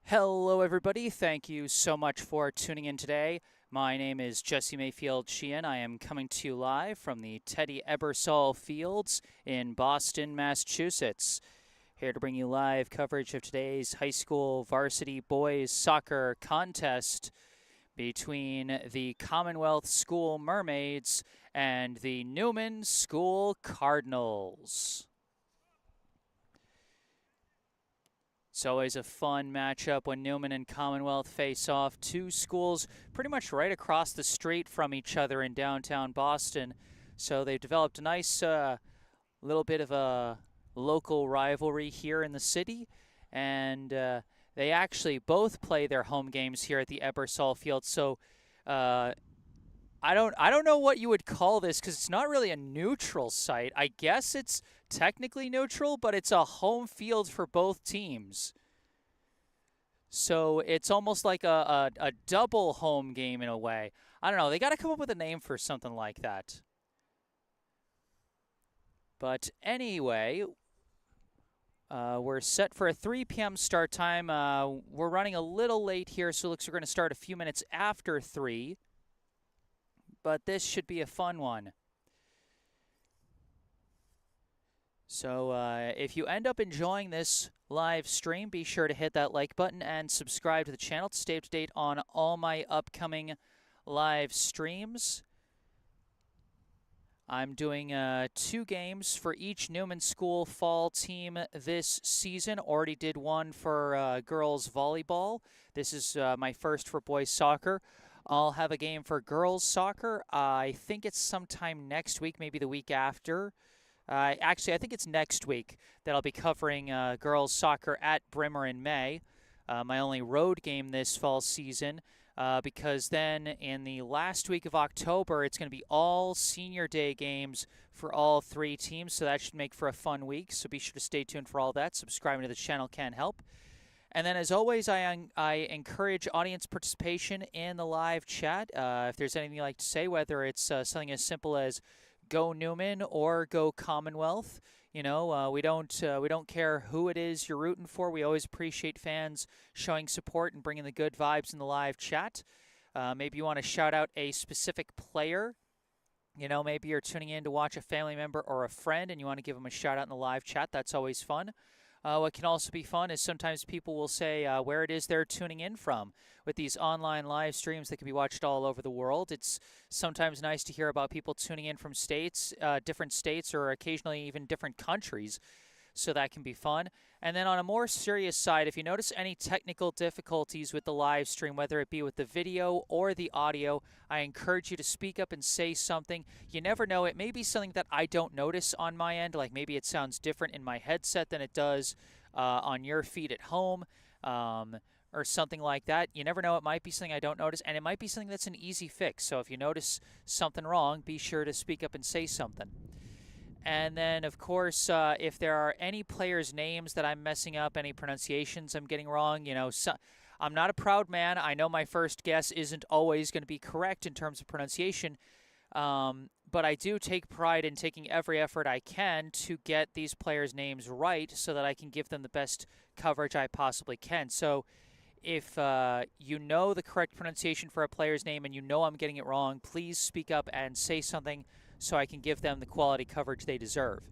Hello, everybody. Thank you so much for tuning in today. My name is Jesse Mayfield-Sheehan. I am coming to you live from the Teddy Ebersol Fields in Boston, Massachusetts. Here to bring you live coverage of today's high school varsity boys soccer contest between the Commonwealth School Mermaids and the Newman School Cardinals. It's always a fun matchup when Newman and Commonwealth face off. Two schools pretty much right across the street from each other in downtown Boston. So they've developed a nice little bit of a local rivalry here in the city. And they actually both play their home games here at the Ebersol Field. So I don't know what you would call this because it's not really a neutral site. I guess it's technically neutral, but it's a home field for both teams. So it's almost like a double home game in a way. I don't know. They got to come up with a name for something like that. But anyway, we're set for a 3 p.m. start time. We're running a little late here, so it looks like we're going to start a few minutes after 3. But this should be a fun one. So if you end up enjoying this live stream, be sure to hit that like button and subscribe to the channel to stay up to date on all my upcoming live streams. I'm doing 2 games for each Newman School fall team this season. Already did one for girls volleyball. This is my first for boys soccer. I'll have a game for girls soccer. I think it's sometime next week, maybe the week after. Actually, I think it's next week that I'll be covering girls soccer at Brimmer in May. My only road game this fall season, because then in the last week of October, it's going to be all senior day games for all 3 teams, so that should make for a fun week. So be sure to stay tuned for all that. Subscribing to the channel can help. And then, as always, I encourage audience participation in the live chat. If there's anything you'd like to say, whether it's something as simple as "Go Newman" or "Go Commonwealth," we don't care who it is you're rooting for. We always appreciate fans showing support and bringing the good vibes in the live chat. Maybe you want to shout out a specific player. Maybe you're tuning in to watch a family member or a friend, and you want to give them a shout out in the live chat. That's always fun. What can also be fun is sometimes people will say where it is they're tuning in from. With these online live streams that can be watched all over the world, it's sometimes nice to hear about people tuning in from different states, or occasionally even different countries. So that can be fun. And then on a more serious side, if you notice any technical difficulties with the live stream, whether it be with the video or the audio, I encourage you to speak up and say something. You never know, it may be something that I don't notice on my end, like maybe it sounds different in my headset than it does on your feed at home, or something like that. You never know, it might be something I don't notice, and it might be something that's an easy fix. So if you notice something wrong, be sure to speak up and say something. And then, of course, if there are any players' names that I'm messing up, any pronunciations I'm getting wrong, I'm not a proud man. I know my first guess isn't always going to be correct in terms of pronunciation, but I do take pride in taking every effort I can to get these players' names right so that I can give them the best coverage I possibly can. So if you know the correct pronunciation for a player's name and you know I'm getting it wrong, please speak up and say something so I can give them the quality coverage they deserve.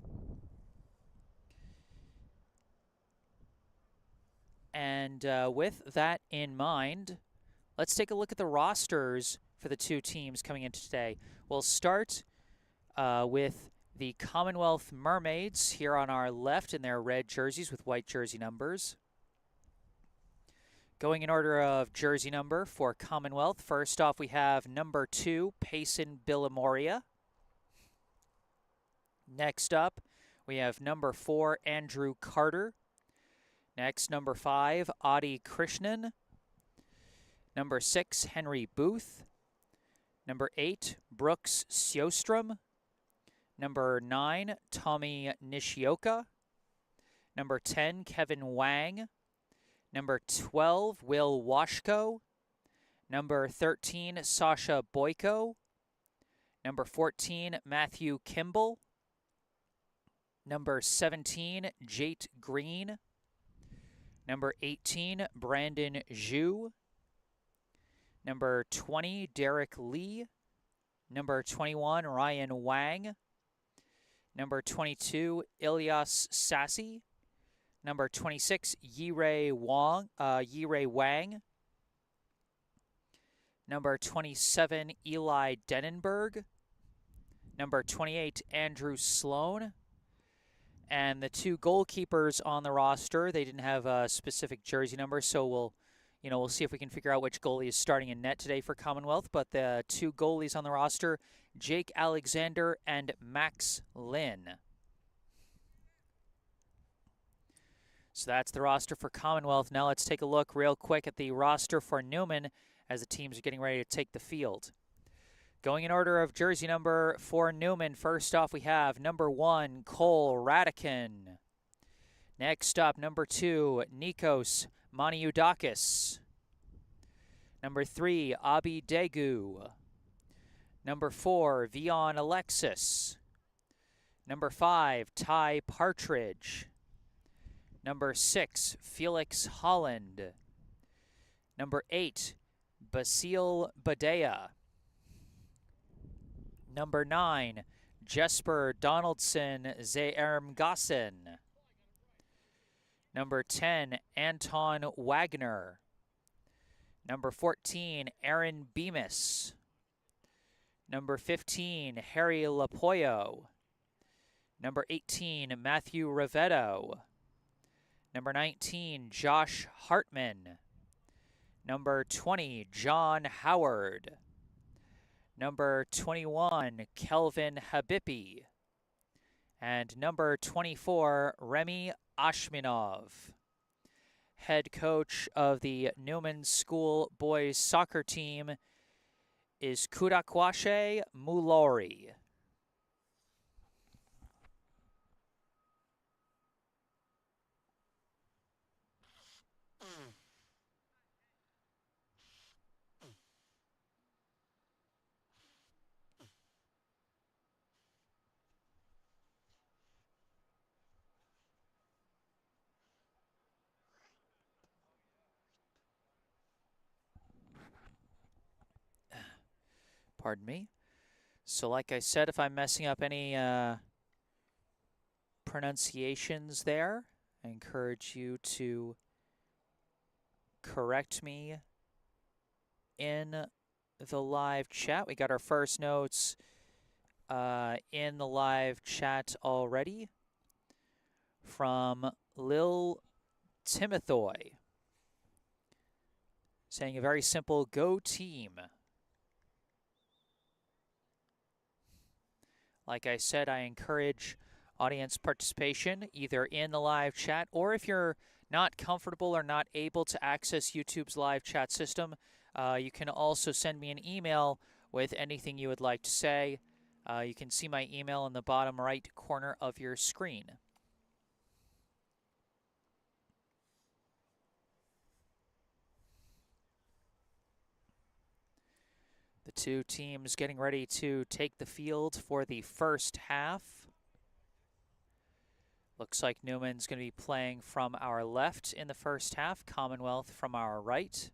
And with that in mind, let's take a look at the rosters for the 2 teams coming into today. We'll start with the Commonwealth Mermaids here on our left in their red jerseys with white jersey numbers. Going in order of jersey number for Commonwealth, first off we have number 2, Payson Billamoria. Next up, we have number 4, Andrew Carter. Next, number 5, Adi Krishnan. Number 6, Henry Booth. Number 8, Brooks Sjostrom. Number 9, Tommy Nishioka. Number 10, Kevin Wang. Number 12, Will Washko. Number 13, Sasha Boyko. Number 14, Matthew Kimball. Number 17, Jate Green. Number 18, Brandon Zhu. Number 20, Derek Lee. Number 21, Ryan Wang. Number 22, Ilyas Sassi. Number 26, Yirei Wang. Number 27, Eli Denenberg. Number 28, Andrew Sloan. And the two goalkeepers on the roster, they didn't have a specific jersey number, so we'll see if we can figure out which goalie is starting in net today for Commonwealth. But the two goalies on the roster, Jake Alexander and Max Lynn. So that's the roster for Commonwealth. Now let's take a look real quick at the roster for Newman as the teams are getting ready to take the field. Going in order of jersey number for Newman, first off we have number 1, Cole Radican. Next up, number 2, Nikos Maniudakis. Number 3, Abi Degu. Number 4, Vion Alexis. Number 5, Ty Partridge. Number 6, Felix Holland. Number 8, Basil Badea. Number 9, Jesper Donaldson Zeermgassen. Number 10, Anton Wagner. Number 14, Aaron Bemis. Number 15, Harry Lapoyo. Number 18, Matthew Rivetto. Number 19, Josh Hartman. Number 20, John Howard. Number 21, Kelvin Habibi. And number 24, Remy Ashminov. Head coach of the Newman School boys soccer team is Kudakwashe Mulori. Pardon me. So like I said, if I'm messing up any pronunciations there, I encourage you to correct me in the live chat. We got our first notes in the live chat already from Lil Timothy, saying a very simple go team. Like I said, I encourage audience participation either in the live chat, or if you're not comfortable or not able to access YouTube's live chat system, you can also send me an email with anything you would like to say. You can see my email in the bottom right corner of your screen. The two teams getting ready to take the field for the first half. Looks like Newman's going to be playing from our left in the first half, Commonwealth from our right.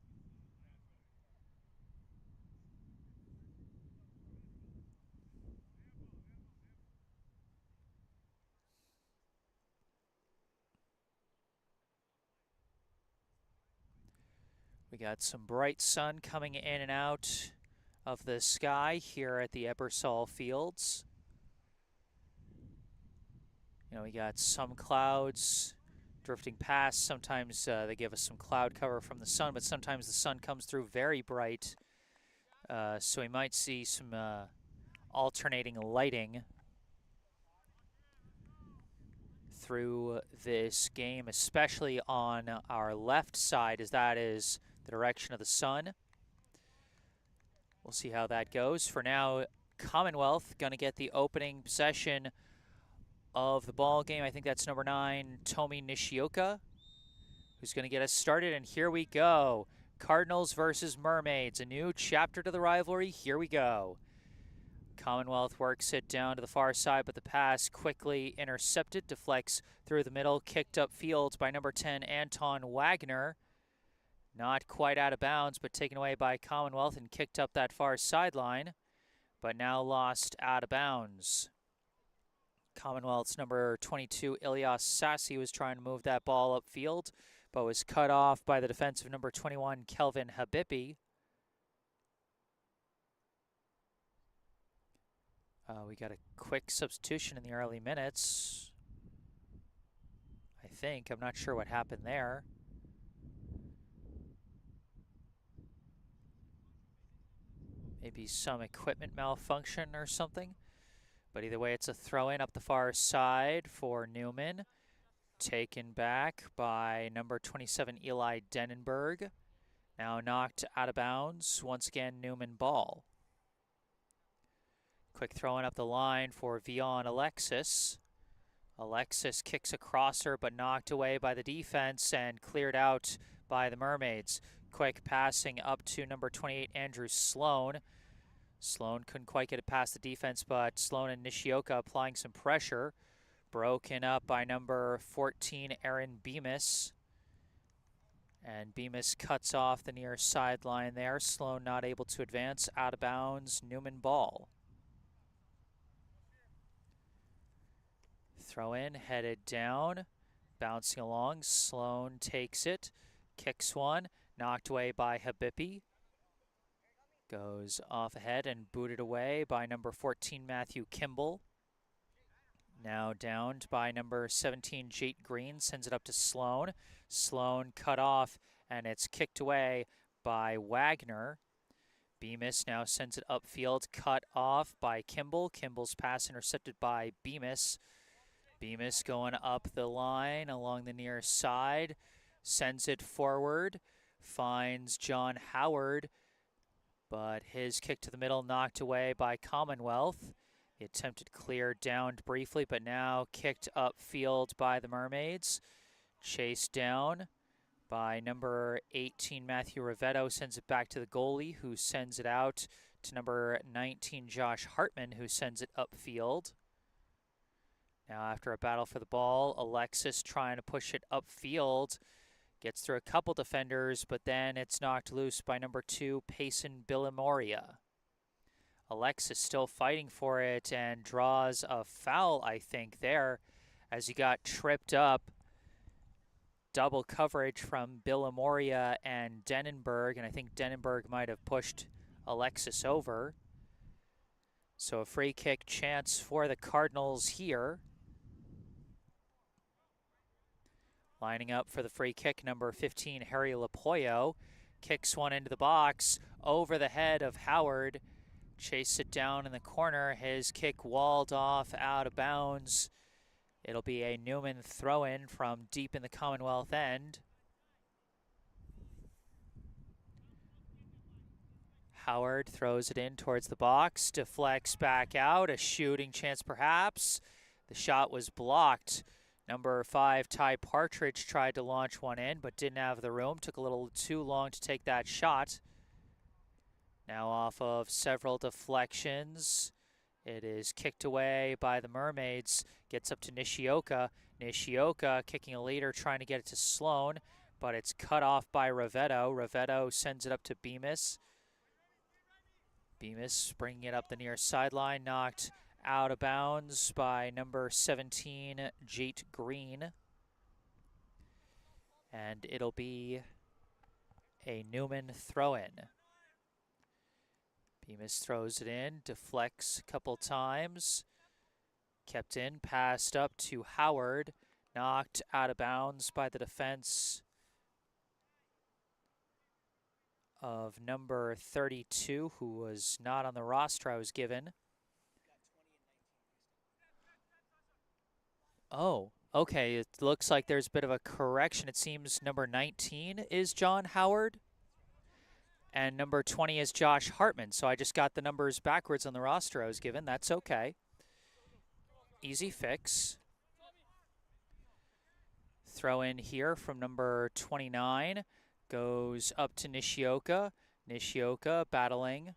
We got some bright sun coming in and out of the sky here at the Ebersol Fields. We got some clouds drifting past. Sometimes they give us some cloud cover from the sun, but sometimes the sun comes through very bright. So we might see some alternating lighting through this game, especially on our left side, as that is the direction of the sun. We'll see how that goes. For now, Commonwealth going to get the opening possession of the ball game. I think that's number 9, Tomi Nishioka, who's going to get us started. And here we go. Cardinals versus Mermaids, a new chapter to the rivalry. Here we go. Commonwealth works it down to the far side, but the pass quickly intercepted, deflects through the middle, kicked up field by number 10, Anton Wagner. Not quite out of bounds, but taken away by Commonwealth and kicked up that far sideline, but now lost out of bounds. Commonwealth's number 22, Ilyas Sassi, was trying to move that ball upfield, but was cut off by the defensive number 21, Kelvin Habibi. We got a quick substitution in the early minutes, I think. I'm not sure what happened there. Maybe some equipment malfunction or something. But either way, it's a throw-in up the far side for Newman. Taken back by number 27, Eli Dennenberg. Now knocked out of bounds. Once again, Newman ball. Quick throw-in up the line for Vion Alexis. Alexis kicks a crosser, but knocked away by the defense and cleared out by the Mermaids. Quick passing up to number 28, Andrew Sloan. Sloan couldn't quite get it past the defense, but Sloan and Nishioka applying some pressure. Broken up by number 14, Aaron Bemis. And Bemis cuts off the near sideline there. Sloan not able to advance, out of bounds, Newman ball. Throw in, headed down, bouncing along. Sloan takes it, kicks one, knocked away by Habibi. Goes off ahead and booted away by number 14, Matthew Kimball. Now downed by number 17, Jate Green, sends it up to Sloan. Sloan cut off, and it's kicked away by Wagner. Bemis now sends it upfield, cut off by Kimball. Kimball's pass intercepted by Bemis. Bemis going up the line along the near side, sends it forward, finds John Howard, but his kick to the middle knocked away by Commonwealth. The attempted clear downed briefly, but now kicked upfield by the Mermaids. Chased down by number 18, Matthew Rivetto, sends it back to the goalie, who sends it out to number 19, Josh Hartman, who sends it upfield. Now after a battle for the ball, Alexis trying to push it upfield. Gets through a couple defenders, but then it's knocked loose by number 2, Payson Billamoria. Alexis still fighting for it and draws a foul, I think, there as he got tripped up. Double coverage from Billamoria and Dennenberg, and I think Dennenberg might have pushed Alexis over. So a free kick chance for the Cardinals here. Lining up for the free kick, number 15, Harry Lapoyo. Kicks one into the box, over the head of Howard. Chase it down in the corner. His kick walled off, out of bounds. It'll be a Newman throw-in from deep in the Commonwealth end. Howard throws it in towards the box, deflects back out, a shooting chance perhaps. The shot was blocked. Number 5, Ty Partridge, tried to launch one in, but didn't have the room. Took a little too long to take that shot. Now off of several deflections. It is kicked away by the Mermaids. Gets up to Nishioka. Nishioka kicking a leader, trying to get it to Sloan, but it's cut off by Rivetto. Rivetto sends it up to Bemis. Bemis bringing it up the near sideline, knocked out of bounds by number 17, Jate Green. And it'll be a Newman throw-in. Bemis throws it in, deflects a couple times. Kept in, passed up to Howard, knocked out of bounds by the defense of number 32, who was not on the roster I was given. Oh, okay, it looks like there's a bit of a correction. It seems number 19 is John Howard, and number 20 is Josh Hartman. So I just got the numbers backwards on the roster I was given. That's okay. Easy fix. Throw in here from number 29. Goes up to Nishioka. Nishioka battling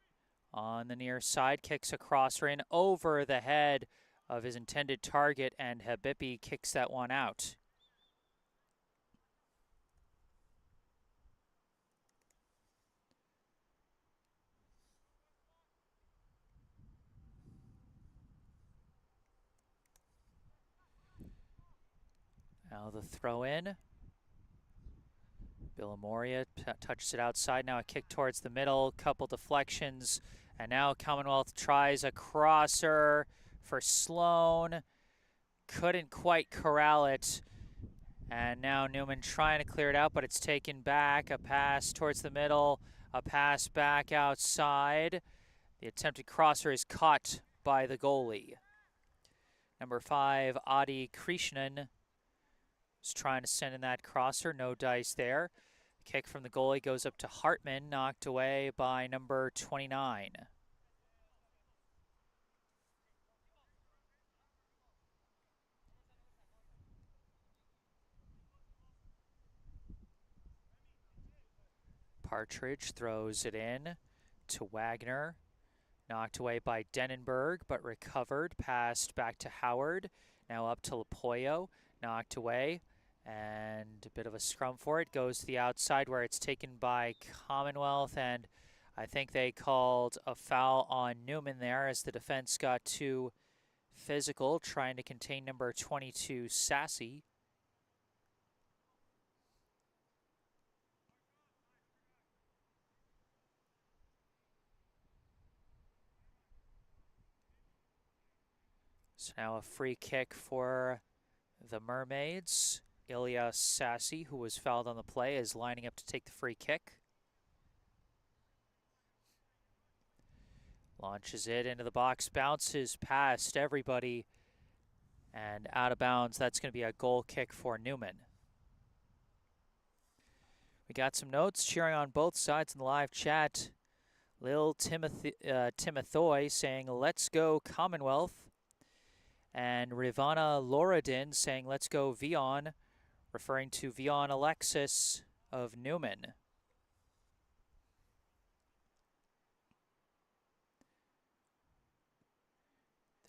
On the near side, kicks a crosser in over the head of his intended target, and Habibi kicks that one out. Now the throw in. Villamoria touches it outside. Now a kick towards the middle, couple deflections, and now Commonwealth tries a crosser for Sloan. Couldn't quite corral it. And now Newman trying to clear it out, but it's taken back. A pass towards the middle, a pass back outside. The attempted crosser is caught by the goalie. Number 5, Adi Krishnan is trying to send in that crosser. No dice there. Kick from the goalie goes up to Hartman, knocked away by number 29. Partridge throws it in to Wagner. Knocked away by Denenberg, but recovered. Passed back to Howard. Now up to Lapoyo. Knocked away. And a bit of a scrum for it. Goes to the outside where it's taken by Commonwealth. And I think they called a foul on Newman there as the defense got too physical, trying to contain number 22, Sassy. So now a free kick for the Mermaids. Ilya Sassy, who was fouled on the play, is lining up to take the free kick. Launches it into the box, bounces past everybody, and out of bounds. That's going to be a goal kick for Newman. We got some notes cheering on both sides in the live chat. Lil Timothy saying, "Let's go Commonwealth." And Rivana Loradin saying, "Let's go Vion," referring to Vion Alexis of Newman.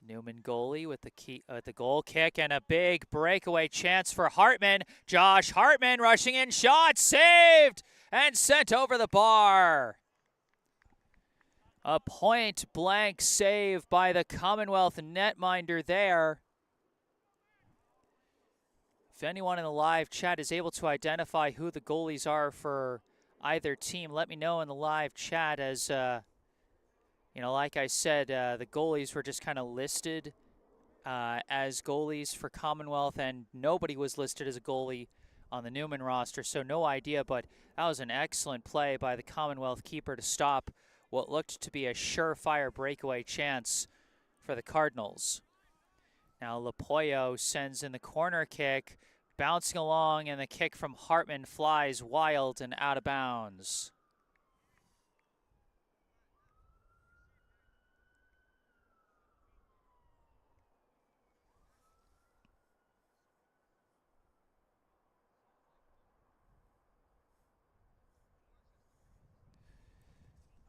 The Newman goalie with the goal kick and a big breakaway chance for Hartman. Josh Hartman rushing in, shot saved and sent over the bar. A point-blank save by the Commonwealth netminder there. If anyone in the live chat is able to identify who the goalies are for either team, let me know in the live chat as, like I said, the goalies were just kind of listed as goalies for Commonwealth, and nobody was listed as a goalie on the Newman roster, so no idea, but that was an excellent play by the Commonwealth keeper to stop what looked to be a surefire breakaway chance for the Cardinals. Now Lapoyo sends in the corner kick, bouncing along, and the kick from Hartman flies wild and out of bounds.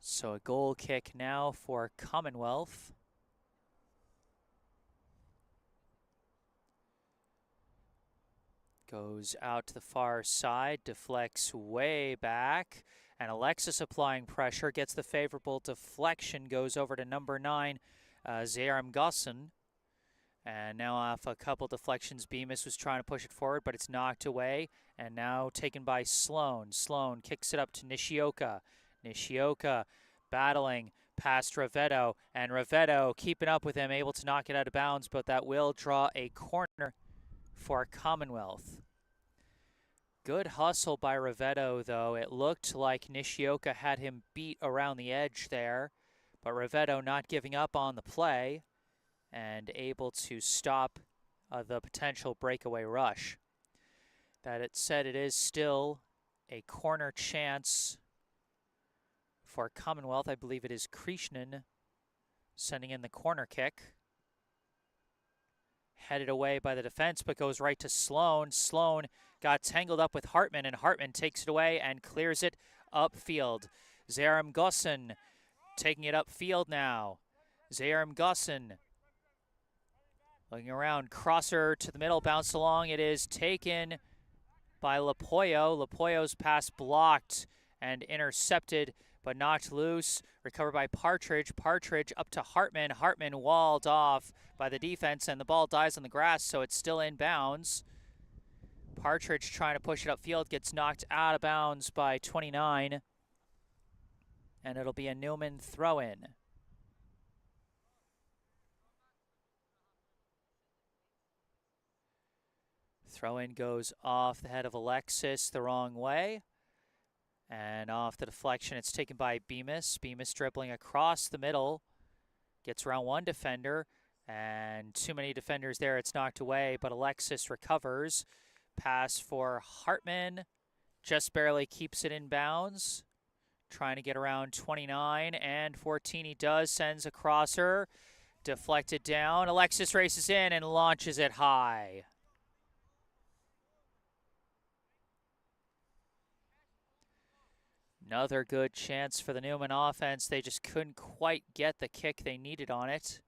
So a goal kick now for Commonwealth. Goes out to the far side, deflects way back, and Alexis applying pressure, gets the favorable deflection, goes over to number 9, Zaram Gusson. And now off a couple deflections, Bemis was trying to push it forward, but it's knocked away, and now taken by Sloan. Sloan kicks it up to Nishioka. Nishioka battling past Ravetto, and Ravetto keeping up with him, able to knock it out of bounds, but that will draw a corner for Commonwealth. Good hustle by Ravetto, though. It looked like Nishioka had him beat around the edge there, but Ravetto not giving up on the play and able to stop the potential breakaway rush. That said, it is still a corner chance for Commonwealth. I believe it is Krishnan sending in the corner kick. Headed away by the defense, but goes right to Sloan. Sloan got tangled up with Hartman, and Hartman takes it away and clears it upfield. Zaram Gusson Taking it upfield now. Zaire Gusson looking around. Crosser to the middle, bounced along. It is taken by Lapoyo. Lapoyo's pass blocked and intercepted, but knocked loose. Recovered by Partridge. Partridge up to Hartman. Hartman walled off by the defense, and the ball dies on the grass, so it's still in bounds. Partridge trying to push it upfield, gets knocked out of bounds by 29, and it'll be a Newman throw-in. Throw-in goes off the head of Alexis the wrong way. And off the deflection, it's taken by Bemis. Bemis dribbling across the middle. Gets around one defender. And too many defenders there. It's knocked away, but Alexis recovers. Pass for Hartman. Just barely keeps it in bounds. Trying to get around 29. And 14 he does. Sends a crosser. Deflected down. Alexis races in and launches it high. Another good chance for the Newman offense. They just couldn't quite get the kick they needed on it.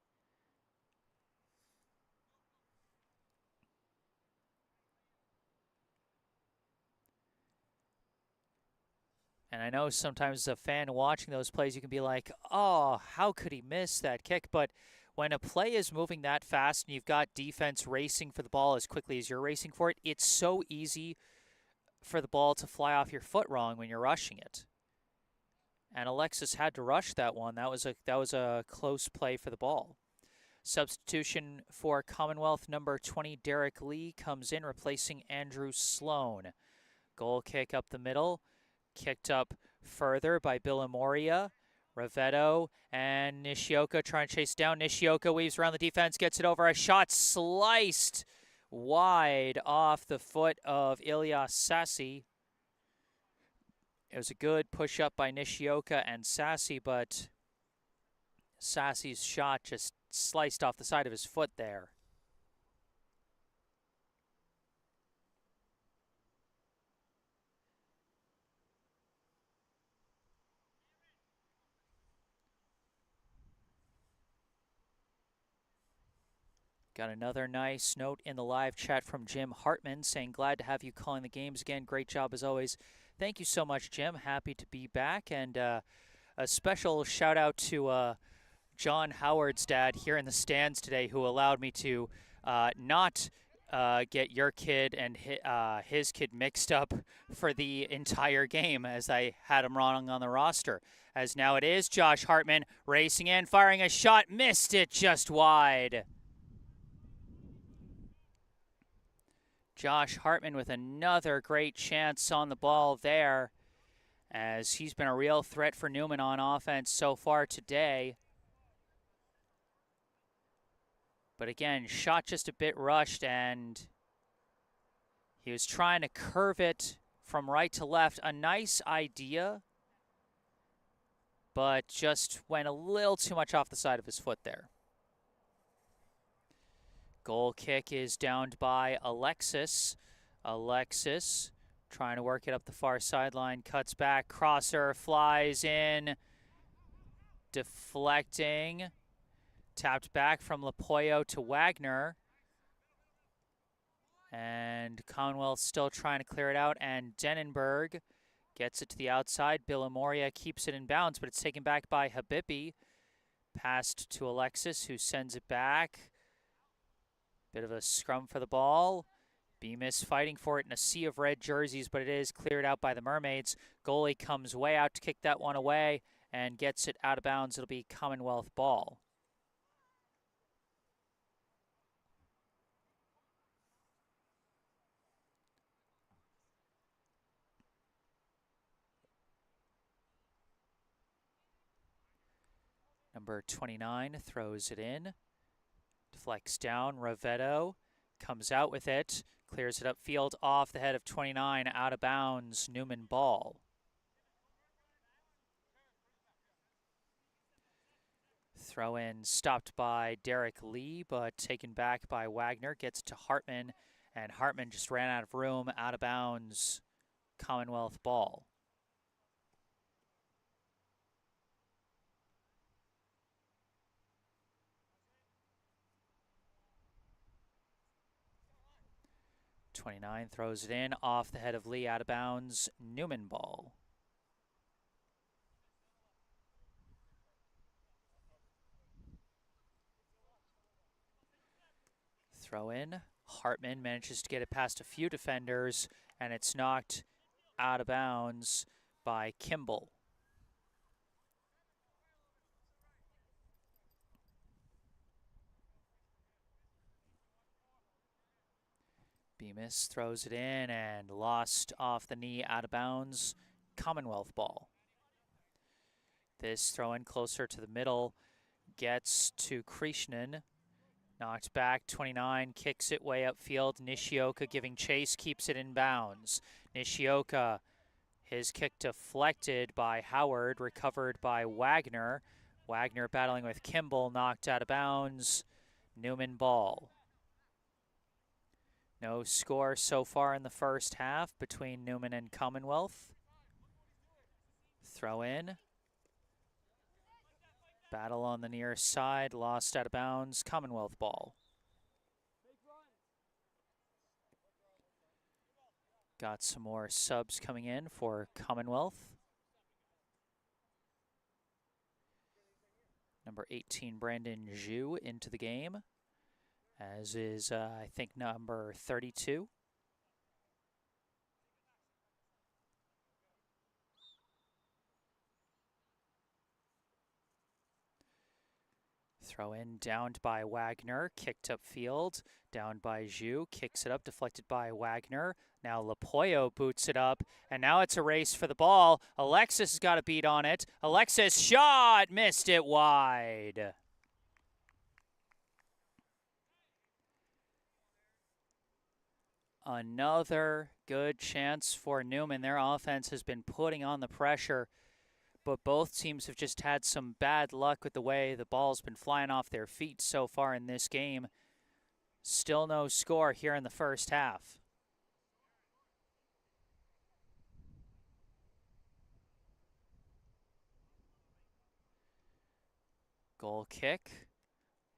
And I know sometimes as a fan watching those plays, you can be like, oh, how could he miss that kick? But when a play is moving that fast and you've got defense racing for the ball as quickly as you're racing for it, it's so easy for the ball to fly off your foot wrong when you're rushing it. And Alexis had to rush that one. That was a close play for the ball. Substitution for Commonwealth, number 20, Derek Lee, comes in, replacing Andrew Sloan. Goal kick up the middle, kicked up further by Billamoria. Ravetto and Nishioka trying to chase down. Nishioka weaves around the defense, gets it over. A shot sliced wide off the foot of Ilyas Sassi. It was a good push-up by Nishioka and Sassi, but Sassi's shot just sliced off the side of his foot there. Got another nice note in the live chat from Jim Hartman saying, glad to have you calling the games again. Great job as always. Thank you so much, Jim. Happy to be back. And a special shout out to John Howard's dad here in the stands today, who allowed me to not get your kid and his kid mixed up for the entire game, as I had him wrong on the roster. As now it is Josh Hartman racing in, firing a shot, missed it just wide. Josh Hartman with another great chance on the ball there, as he's been a real threat for Newman on offense so far today. But again, shot just a bit rushed, and he was trying to curve it from right to left. A nice idea, but just went a little too much off the side of his foot there. Goal kick is downed by Alexis. Alexis trying to work it up the far sideline, cuts back, crosser flies in, deflecting, tapped back from Lapoyo to Wagner. And Commonwealth still trying to clear it out, and Denenberg gets it to the outside. Billamoria keeps it in bounds, but it's taken back by Habibi. Passed to Alexis, who sends it back. Bit of a scrum for the ball. Bemis fighting for it in a sea of red jerseys, but it is cleared out by the Mermaids. Goalie comes way out to kick that one away and gets it out of bounds. It'll be Commonwealth ball. Number 29 throws it in. Deflects down, Ravetto comes out with it, clears it upfield off the head of 29, out of bounds, Newman ball. Throw in stopped by Derek Lee, but taken back by Wagner, gets to Hartman, and Hartman just ran out of room, out of bounds, Commonwealth ball. 29 throws it in off the head of Lee, out of bounds. Newman ball. Throw in. Hartman manages to get it past a few defenders, and it's knocked out of bounds by Kimball. Bemis throws it in and lost off the knee, out of bounds. Commonwealth ball. This throw in closer to the middle gets to Krishnan. Knocked back, 29, kicks it way upfield. Nishioka giving chase, keeps it in bounds. Nishioka, his kick deflected by Howard, recovered by Wagner. Wagner battling with Kimball, knocked out of bounds. Newman ball. No score so far in the first half between Newman and Commonwealth. Throw in. Battle on the near side, lost out of bounds. Commonwealth ball. Got some more subs coming in for Commonwealth. Number 18, Brandon Zhu into the game, as is, I think, number 32. Throw in, downed by Wagner, kicked upfield, down by Zhu, kicks it up, deflected by Wagner. Now Lapoyo boots it up, and now it's a race for the ball. Alexis has got a beat on it. Alexis shot, missed it wide. Another good chance for Newman. Their offense has been putting on the pressure, but both teams have just had some bad luck with the way the ball's been flying off their feet so far in this game. Still no score here in the first half. Goal kick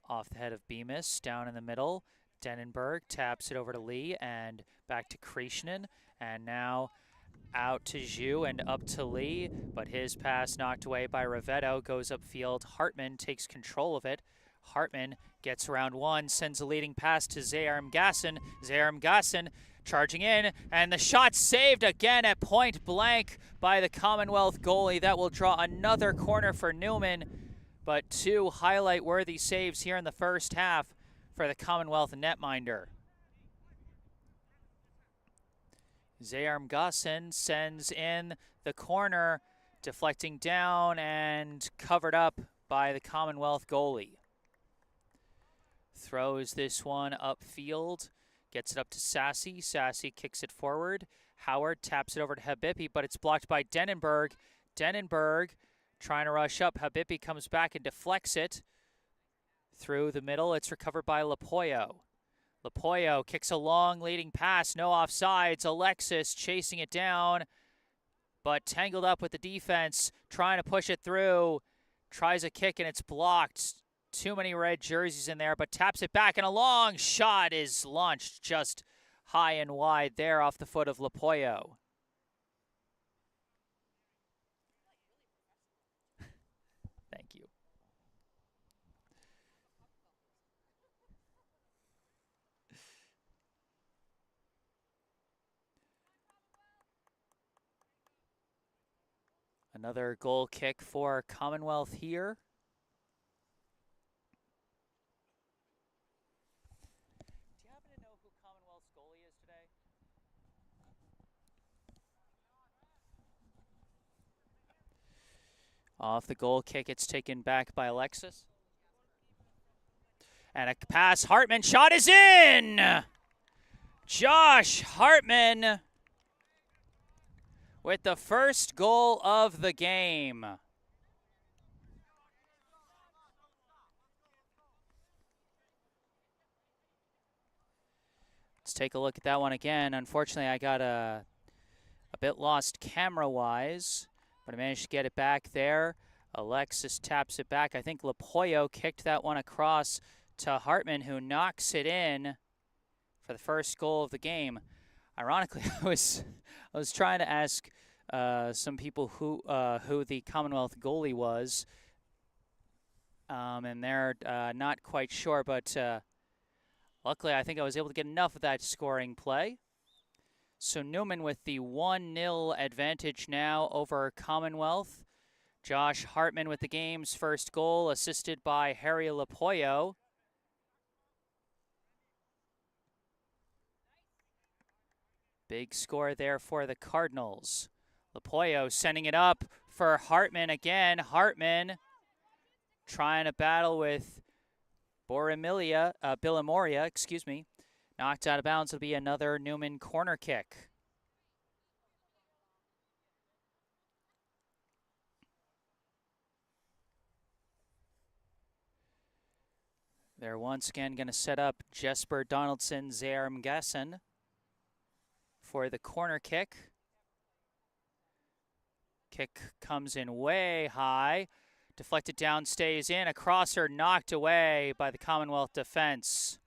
off the head of Bemis, down in the middle. Denenberg taps it over to Lee and back to Krishnan, and now out to Zhu and up to Lee, but his pass knocked away by Rivetto, goes upfield. Hartman takes control of it. Hartman gets around one, sends a leading pass to Zayarm Gasson. Zayarm Gasson charging in, and the shot saved again at point blank by the Commonwealth goalie. That will draw another corner for Newman, but two highlight-worthy saves here in the first half for the Commonwealth netminder. Zayarm Gasson sends in the corner, deflecting down and covered up by the Commonwealth goalie. Throws this one upfield, gets it up to Sassy. Sassy kicks it forward. Howard taps it over to Habibi, but it's blocked by Denenberg. Denenberg trying to rush up. Habibi comes back and deflects it through the middle. It's recovered by Lapoyo. Lapoyo kicks a long leading pass, no offsides. Alexis chasing it down, but tangled up with the defense, trying to push it through. Tries a kick and it's blocked. Too many red jerseys in there, but taps it back, and a long shot is launched just high and wide there off the foot of Lapoyo. Thank you. Another goal kick for Commonwealth here. Do you happen to know who Commonwealth's goalie is today? Off the goal kick, it's taken back by Alexis. And a pass, Hartman, shot is in! Josh Hartman with the first goal of the game. Let's take a look at that one again. Unfortunately, I got a bit lost camera-wise, but I managed to get it back there. Alexis taps it back. I think Lapoyo kicked that one across to Hartman, who knocks it in for the first goal of the game. Ironically, I was trying to ask some people who the Commonwealth goalie was, and they're not quite sure, but luckily I think I was able to get enough of that scoring play. So Newman with the 1-0 advantage now over Commonwealth. Josh Hartman with the game's first goal, assisted by Harry Lapoyo. Big score there for the Cardinals. Lapoyo sending it up for Hartman again. Hartman trying to battle with Billamoria, excuse me. Knocked out of bounds. It'll be another Newman corner kick. They're once again going to set up Jesper Donaldson, Zermgassen for the corner kick. Kick comes in way high. Deflected down, stays in. A crosser knocked away by the Commonwealth defense.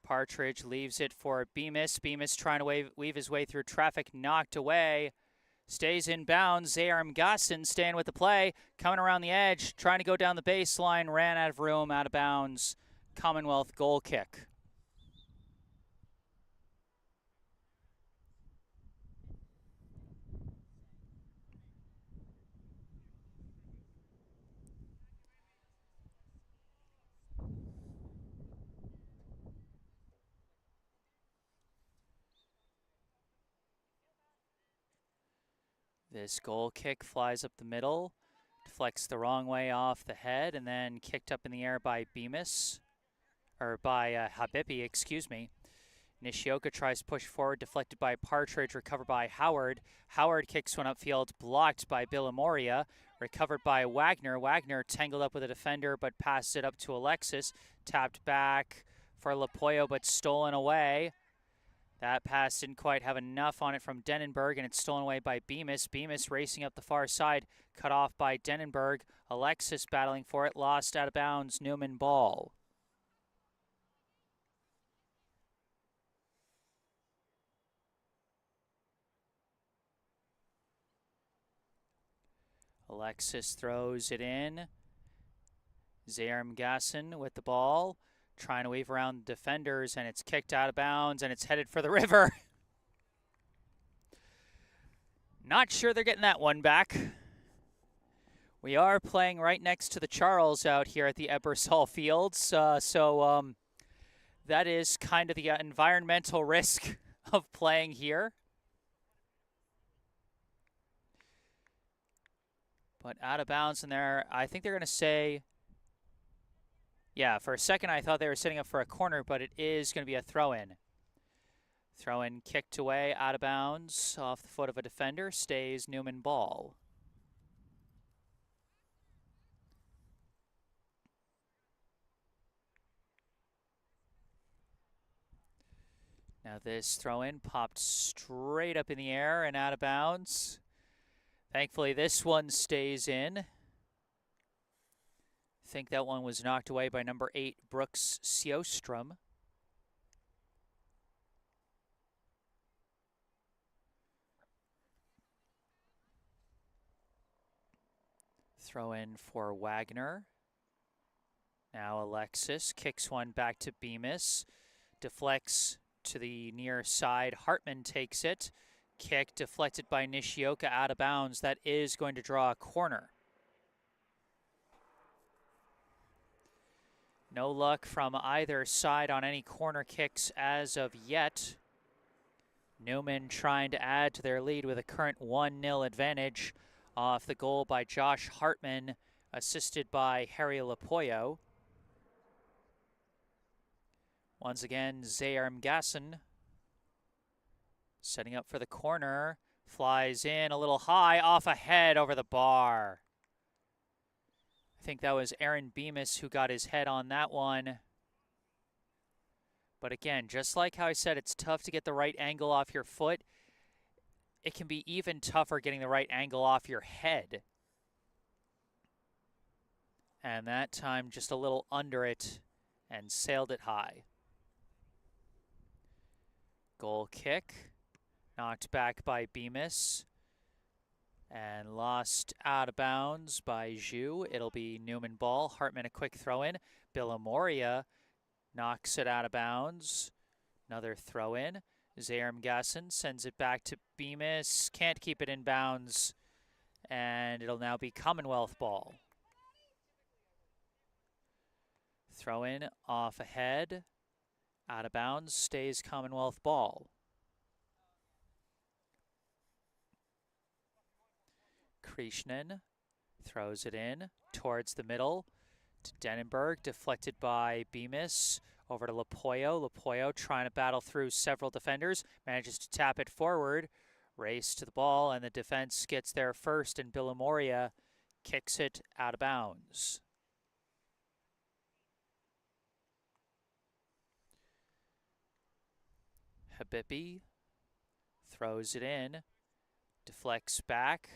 Partridge leaves it for Bemis. Bemis trying to weave his way through traffic, knocked away. Stays in bounds. Zermgassen staying with the play. Coming around the edge, trying to go down the baseline. Ran out of room, out of bounds. Commonwealth goal kick. This goal kick flies up the middle, deflects the wrong way off the head, and then kicked up in the air by Bemis, or by Habibi, excuse me. Nishioka tries to push forward, deflected by Partridge, recovered by Howard. Howard kicks one upfield, blocked by Billamoria, recovered by Wagner. Wagner tangled up with a defender, but passes it up to Alexis. Tapped back for Lapoyo, but stolen away. That pass didn't quite have enough on it from Denenberg, and it's stolen away by Bemis. Bemis racing up the far side, cut off by Denenberg. Alexis battling for it, lost out of bounds, Newman ball. Alexis throws it in. Zermgassen with the ball, trying to weave around defenders, and it's kicked out of bounds, and it's headed for the river. Not sure they're getting that one back. We are playing right next to the Charles out here at the Ebersol Fields, so that is kind of the environmental risk of playing here. But out of bounds in there, I think they're going to say, yeah, for a second I thought they were setting up for a corner, but it is going to be a throw-in. Throw-in kicked away, out of bounds, off the foot of a defender, stays Newman ball. Now this throw-in popped straight up in the air and out of bounds. Thankfully this one stays in. I think that one was knocked away by number 8, Brooks Sjostrom. Throw in for Wagner. Now Alexis kicks one back to Bemis. Deflects to the near side. Hartman takes it. Kick deflected by Nishioka, out of bounds. That is going to draw a corner. No luck from either side on any corner kicks as of yet. Newman trying to add to their lead with a current 1-0 advantage off the goal by Josh Hartman, assisted by Harry Lapoyo. Once again, Zermgassen setting up for the corner. Flies in a little high, off ahead over the bar. I think that was Aaron Bemis who got his head on that one. But again, just like how I said, it's tough to get the right angle off your foot. It can be even tougher getting the right angle off your head. And that time just a little under it and sailed it high. Goal kick. Knocked back by Bemis. And lost out of bounds by Zhu. It'll be Newman ball. Hartman a quick throw in. Billamoria knocks it out of bounds. Another throw in. Zayram Gasson sends it back to Bemis. Can't keep it in bounds. And it'll now be Commonwealth ball. Throw in off ahead. Out of bounds. Stays Commonwealth ball. Krishnan throws it in towards the middle to Denenberg, deflected by Bemis. Over to Lapoyo. Lapoyo trying to battle through several defenders, manages to tap it forward. Race to the ball, and the defense gets there first, and Billamoria kicks it out of bounds. Habibi throws it in, deflects back.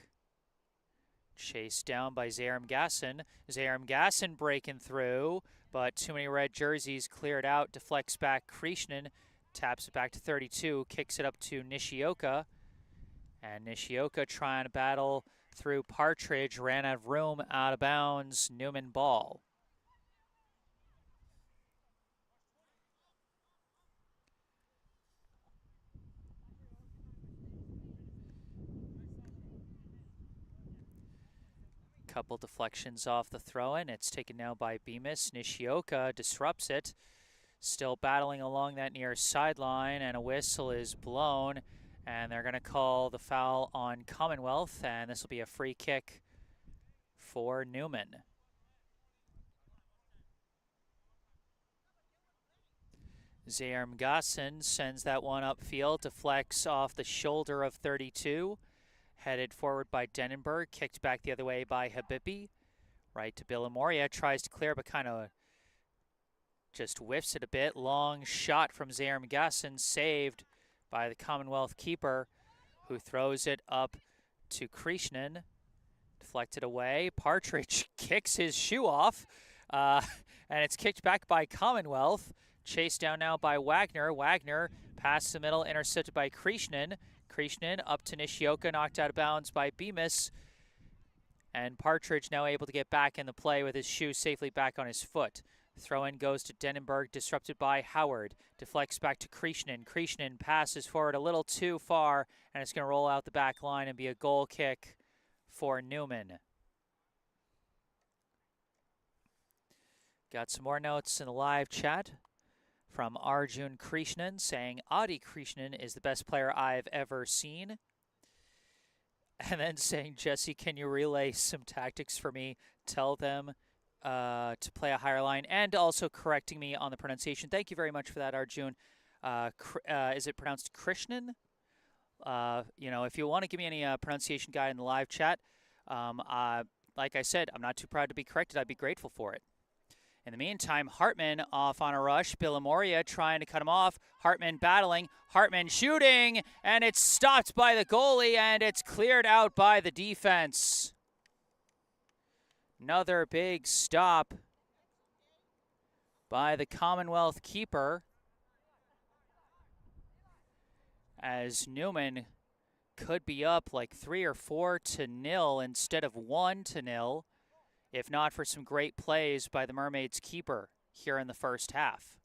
Chased down by Zayram Gasson. Zayram Gasson breaking through, but too many red jerseys, cleared out, deflects back Krishnan, taps it back to 32, kicks it up to Nishioka. And Nishioka trying to battle through Partridge, ran out of room, out of bounds, Newman ball. Couple deflections off the throw-in. It's taken now by Bemis. Nishioka disrupts it. Still battling along that near sideline, and a whistle is blown. And they're going to call the foul on Commonwealth, and this will be a free kick for Newman. Zayram Gasson sends that one upfield, deflects off the shoulder of 32. Headed forward by Denenberg, kicked back the other way by Habibi. Right to Billamoria, tries to clear but kind of just whiffs it a bit. Long shot from Zayram Gasson, saved by the Commonwealth keeper, who throws it up to Krishnan. Deflected away. Partridge kicks his shoe off, and it's kicked back by Commonwealth. Chased down now by Wagner. Wagner past the middle, intercepted by Krishnan. Krishnan up to Nishioka, knocked out of bounds by Bemis. And Partridge now able to get back in the play with his shoe safely back on his foot. Throw-in goes to Denenberg, disrupted by Howard. Deflects back to Krishnan. Krishnan passes forward a little too far, and it's going to roll out the back line and be a goal kick for Newman. Got some more notes in the live chat from Arjun Krishnan saying, Adi Krishnan is the best player I've ever seen. And then saying, Jesse, can you relay some tactics for me? Tell them to play a higher line, and also correcting me on the pronunciation. Thank you very much for that, Arjun. Is it pronounced Krishnan? You know, if you want to give me any pronunciation guide in the live chat, like I said, I'm not too proud to be corrected. I'd be grateful for it. In the meantime, Hartman off on a rush. Billamoria trying to cut him off. Hartman battling. Hartman shooting. And it's stopped by the goalie, and it's cleared out by the defense. Another big stop by the Commonwealth keeper, as Newman could be up like 3 or 4-0 instead of 1-0. If not for some great plays by the Mermaids keeper here in the first half.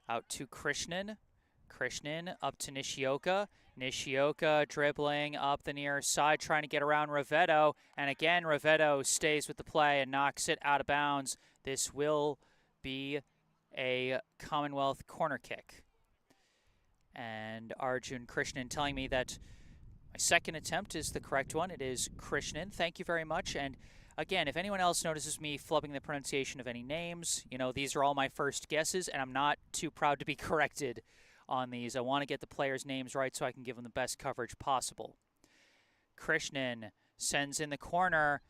Out to Krishnan. Krishnan up to Nishioka. Nishioka dribbling up the near side, trying to get around Ravetto. And again, Ravetto stays with the play and knocks it out of bounds. This will be a Commonwealth corner kick. And Arjun Krishnan telling me that my second attempt is the correct one. It is Krishnan. Thank you very much. And again, if anyone else notices me flubbing the pronunciation of any names, you know, these are all my first guesses, and I'm not too proud to be corrected on these. I want to get the players' names right so I can give them the best coverage possible. Krishnan sends in the corner,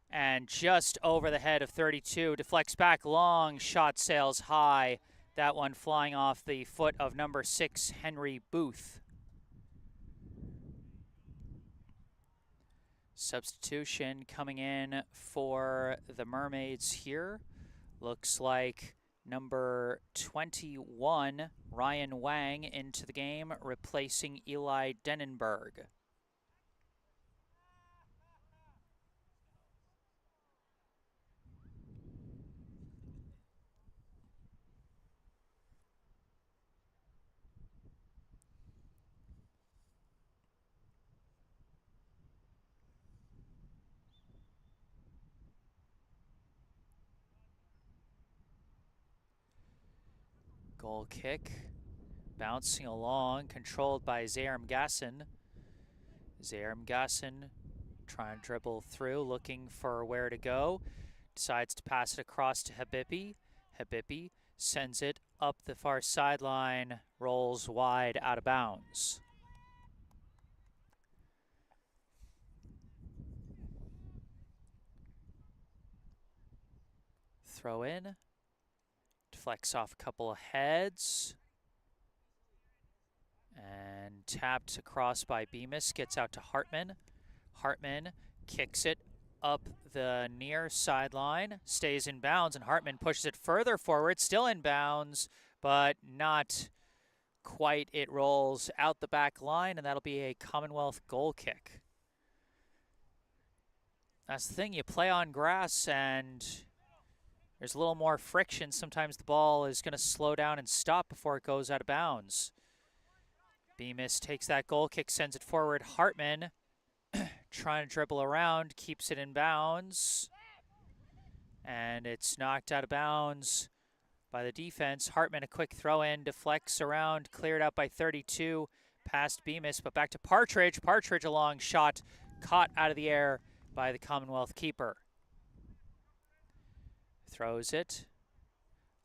and just over the head of 32, deflects back long, shot sails high. That one flying off the foot of number 6, Henry Booth. Substitution coming in for the Mermaids here. Looks like Number 21, Ryan Wang into the game, replacing Eli Denenberg. Goal kick, bouncing along, controlled by Zaram Gasson. Zaram Gasson trying to dribble through, looking for where to go. Decides to pass it across to Habibi. Habibi sends it up the far sideline, rolls wide out of bounds. Throw in. Deflects off a couple of heads. And tapped across by Bemis, gets out to Hartman. Hartman kicks it up the near sideline, stays in bounds, and Hartman pushes it further forward, still in bounds, but not quite. It rolls out the back line, and that'll be a Commonwealth goal kick. That's the thing, you play on grass, and there's a little more friction. Sometimes the ball is going to slow down and stop before it goes out of bounds. Bemis takes that goal kick, sends it forward. Hartman trying to dribble around, keeps it in bounds. And it's knocked out of bounds by the defense. Hartman, a quick throw in, deflects around, cleared out by 32, past Bemis, but back to Partridge. Partridge, a long shot, caught out of the air by the Commonwealth keeper. Throws it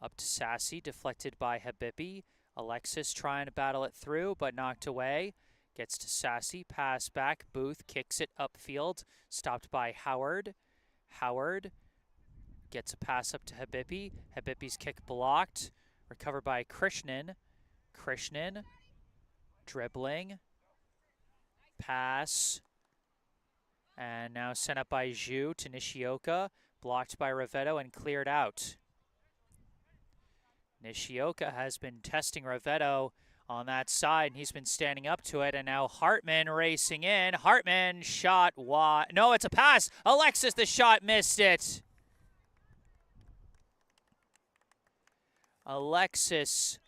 up to Sassy, deflected by Habibi. Alexis trying to battle it through, but knocked away. Gets to Sassy, pass back. Booth kicks it upfield, stopped by Howard. Howard gets a pass up to Habibi. Habibi's kick blocked, recovered by Krishnan. Krishnan dribbling, pass, and now sent up by Zhu to Nishioka, blocked by Ravetto and cleared out. Nishioka has been testing Ravetto on that side, and he's been standing up to it, and now Hartman racing in. Hartman shot wide. No, it's a pass. Alexis, the shot, missed it. Alexis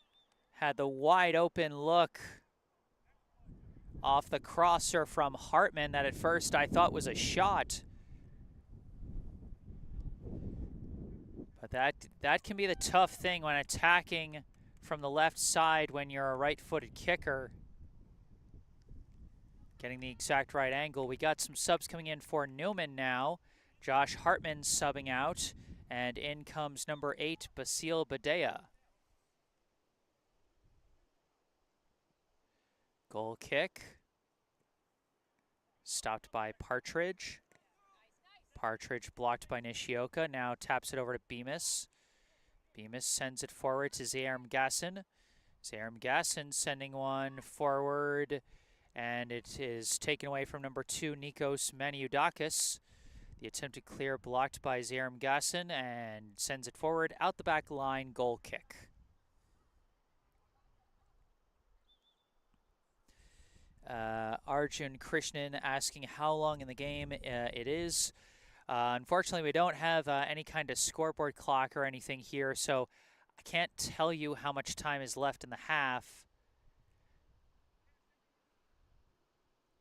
had the wide open look off the crosser from Hartman that at first I thought was a shot. But that can be the tough thing when attacking from the left side when you're a right-footed kicker. Getting the exact right angle. We got some subs coming in for Newman now. Josh Hartman subbing out. And in comes number 8, Basile Badea. Goal kick. Stopped by Partridge. Partridge blocked by Nishioka. Now taps it over to Bemis. Bemis sends it forward to Zaram Gasson. Zaram Gasson sending one forward, and it is taken away from number 2, Nikos Maniudakis. The attempted clear blocked by Zaram Gasson, and sends it forward out the back line, goal kick. Arjun Krishnan asking how long in the game it is. Unfortunately, we don't have any kind of scoreboard clock or anything here, so I can't tell you how much time is left in the half.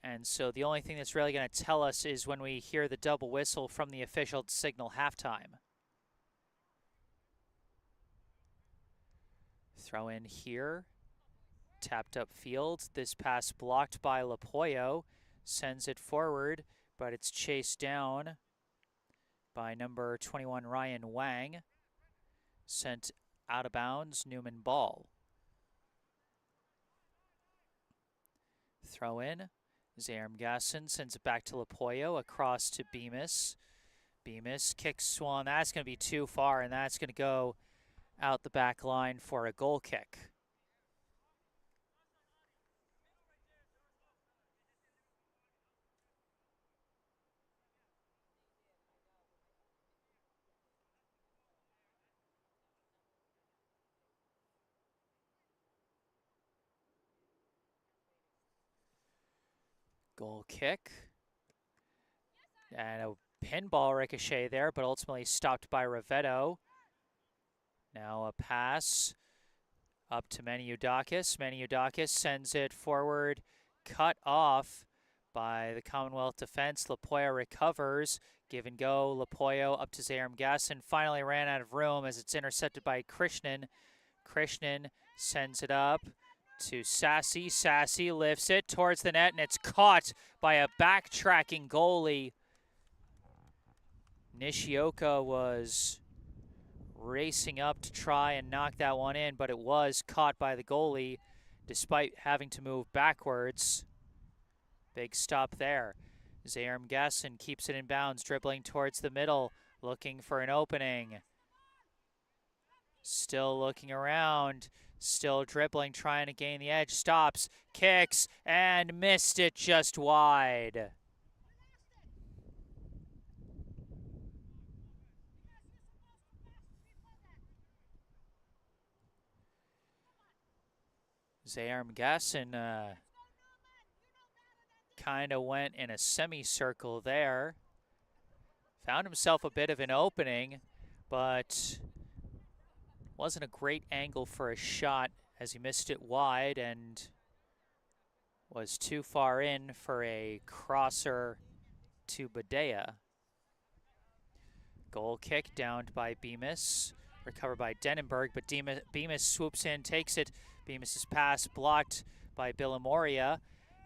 And so the only thing that's really going to tell us is when we hear the double whistle from the official to signal halftime. Throw in here. Tapped up field. This pass blocked by Lapoyo. Sends it forward, but it's chased down by number 21, Ryan Wang. Sent out of bounds, Newman ball. Throw in. Zaram Gasson sends it back to Lapoyo, across to Bemis. Bemis kicks one. That's going to be too far, and that's going to go out the back line for a goal kick. Goal kick. And a pinball ricochet there, but ultimately stopped by Rivetto. Now a pass up to Maniudakis. Maniudakis sends it forward, cut off by the Commonwealth defense. Lapoya recovers. Give and go. Lapoya up to Zayram Gasson. Finally ran out of room as it's intercepted by Krishnan. Krishnan sends it up to Sassy. Sassy lifts it towards the net, and it's caught by a backtracking goalie. Nishioka was racing up to try and knock that one in, but it was caught by the goalie despite having to move backwards. Big stop there. Zayram Gasson keeps it in bounds, dribbling towards the middle, looking for an opening. Still looking around, still dribbling, trying to gain the edge. Stops, kicks, and missed it just wide. Zayram Gasson kind of went in a semicircle there. Found himself a bit of an opening, but wasn't a great angle for a shot as he missed it wide and was too far in for a crosser to Badea. Goal kick downed by Bemis, recovered by Denenberg, but Bemis swoops in, takes it. Bemis' pass blocked by Billamoria.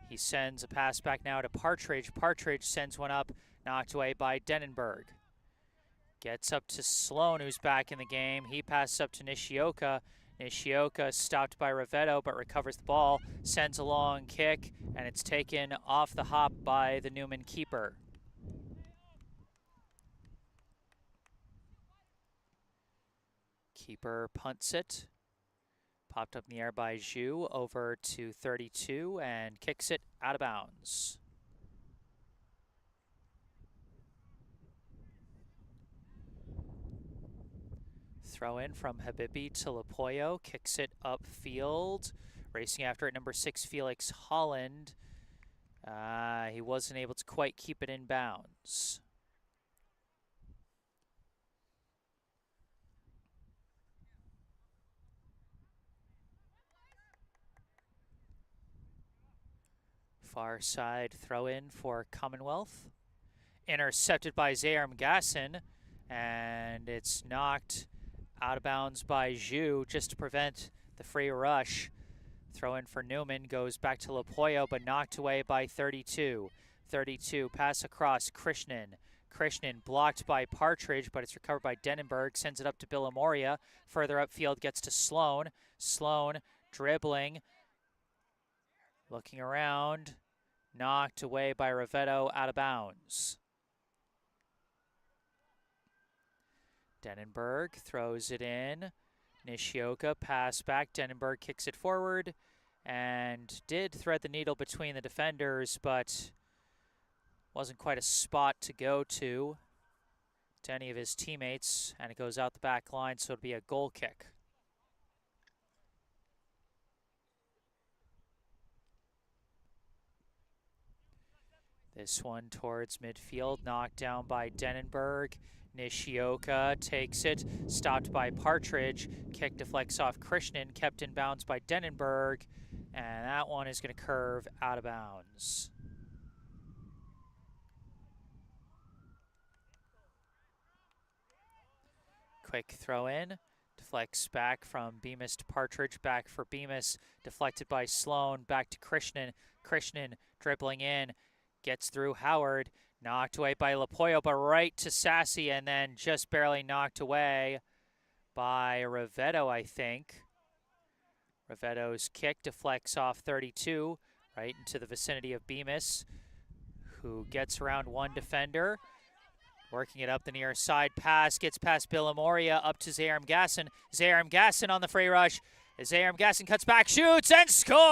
He sends a pass back now to Partridge. Partridge sends one up, knocked away by Denenberg. Gets up to Sloan, who's back in the game. He passes up to Nishioka. Nishioka stopped by Rivetto, but recovers the ball, sends a long kick, and it's taken off the hop by the Newman keeper. Keeper punts it. Popped up in the air by Zhu, over to 32, and kicks it out of bounds. Throw in from Habibi to Lapoyo, kicks it upfield. Racing after it, number 6, Felix Holland. He wasn't able to quite keep it in bounds. Far side throw in for Commonwealth. Intercepted by Zayram Gasson, and it's knocked out of bounds by Zhu just to prevent the free rush. Throw in for Newman, goes back to Lapoyo, but knocked away by 32. 32, pass across Krishnan. Krishnan blocked by Partridge, but it's recovered by Denenberg, sends it up to Billamoria. Further upfield gets to Sloan. Sloan dribbling, looking around, knocked away by Rivetto, out of bounds. Denenberg throws it in. Nishioka pass back. Denenberg kicks it forward and did thread the needle between the defenders, but wasn't quite a spot to go to any of his teammates, and it goes out the back line, so it'll be a goal kick. This one towards midfield, knocked down by Denenberg. Nishioka takes it, stopped by Partridge. Kick deflects off Krishnan, kept in bounds by Denenberg, and that one is going to curve out of bounds. Quick throw in, deflects back from Bemis to Partridge, back for Bemis, deflected by Sloan, back to Krishnan. Krishnan dribbling in, gets through Howard, knocked away by Lapoyo, but right to Sassy, and then just barely knocked away by Rivetto, I think. Rivetto's kick deflects off 32, right into the vicinity of Bemis, who gets around one defender. Working it up the near side, pass, gets past Billamoria, up to Zayram Gasson. Zayram Gasson on the free rush. Zayram Gasson cuts back, shoots, and scores!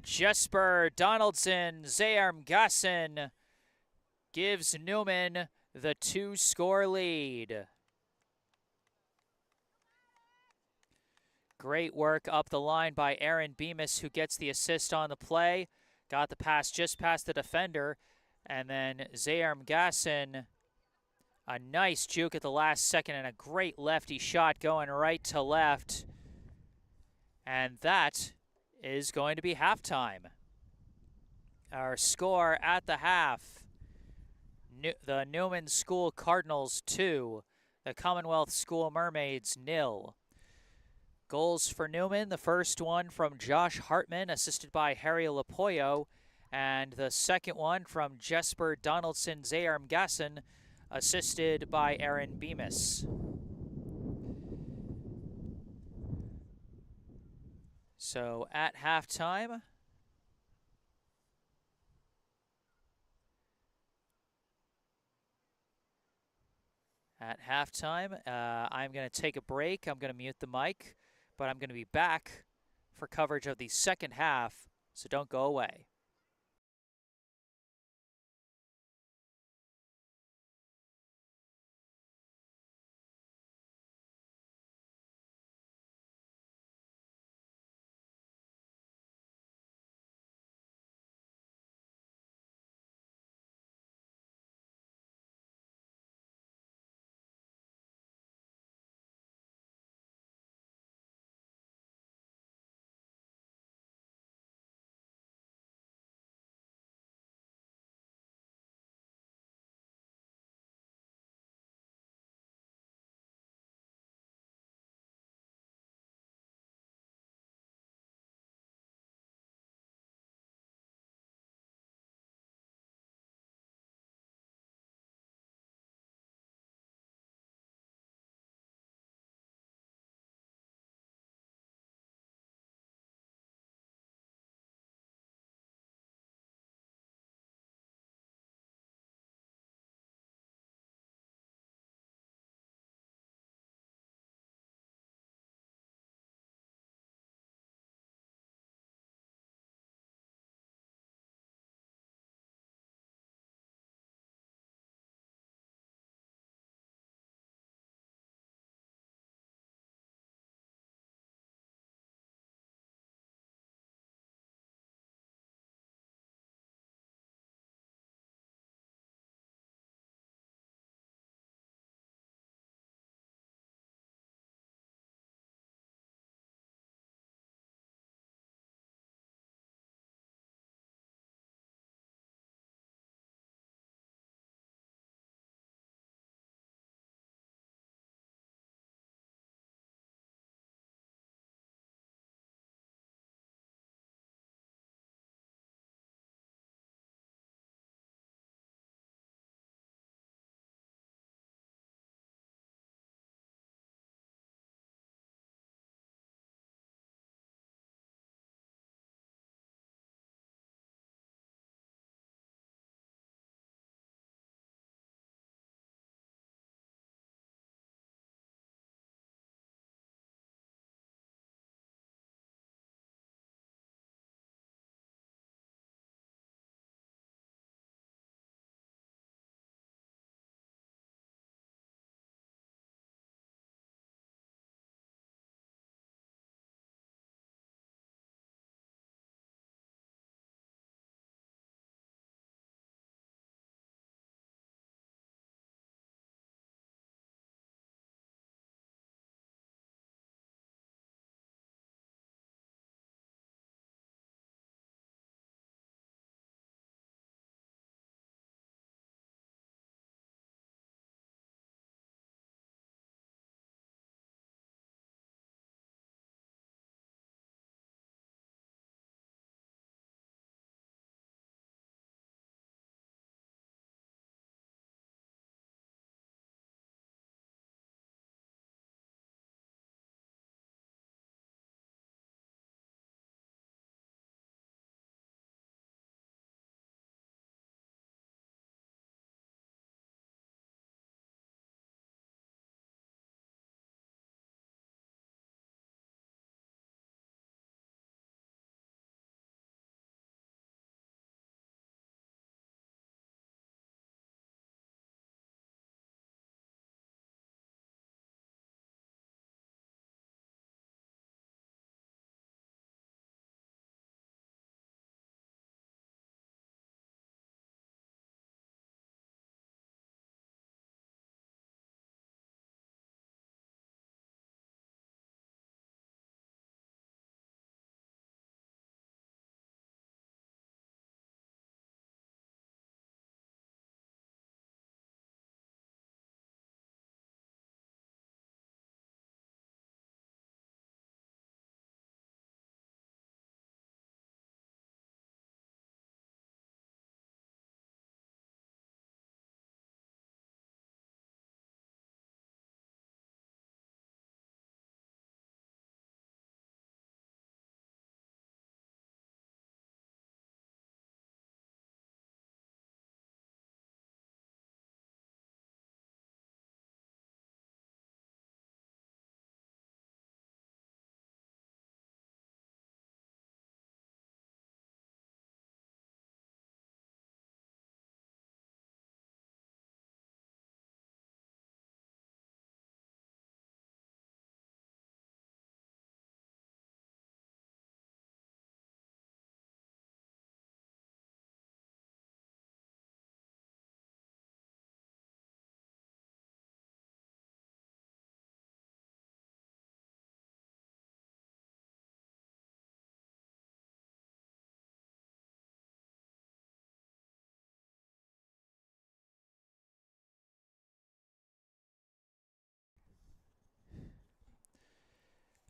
Jesper Donaldson, Zayram Gasson gives Newman the 2-score lead. Great work up the line by Aaron Bemis, who gets the assist on the play. Got the pass just past the defender. And then Zayarm Gasson, a nice juke at the last second and a great lefty shot going right to left. And that is going to be halftime. Our score at the half, the Newman School Cardinals 2, the Commonwealth School Mermaids 0. Goals for Newman, the first one from Josh Hartman, assisted by Harry Lapoyo, and the second one from Jesper Donaldson Zayarm Gasson, assisted by Aaron Bemis. So at halftime, I'm going to take a break. I'm going to mute the mic, but I'm going to be back for coverage of the second half, so don't go away.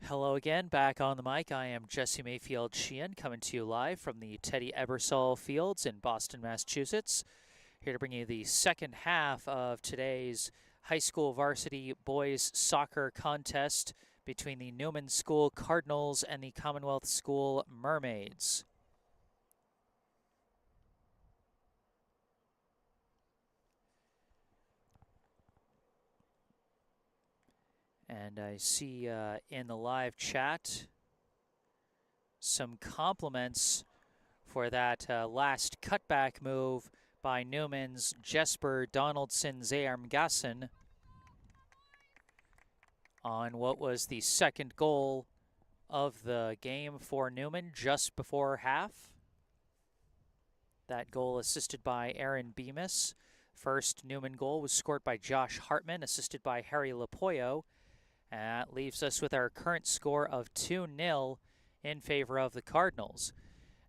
Hello again, back on the mic. I am Jesse Mayfield-Sheehan, coming to you live from the Teddy Ebersol Fields in Boston, Massachusetts. Here to bring you the second half of today's high school varsity boys soccer contest between the Newman School Cardinals and the Commonwealth School Mermaids. And I see in the live chat some compliments for that last cutback move by Newman's Jesper Donaldson Zearmgassen on what was the second goal of the game for Newman just before half. That goal assisted by Aaron Bemis. First Newman goal was scored by Josh Hartman, assisted by Harry Lapoyo. And that leaves us with our current score of 2-0 in favor of the Cardinals.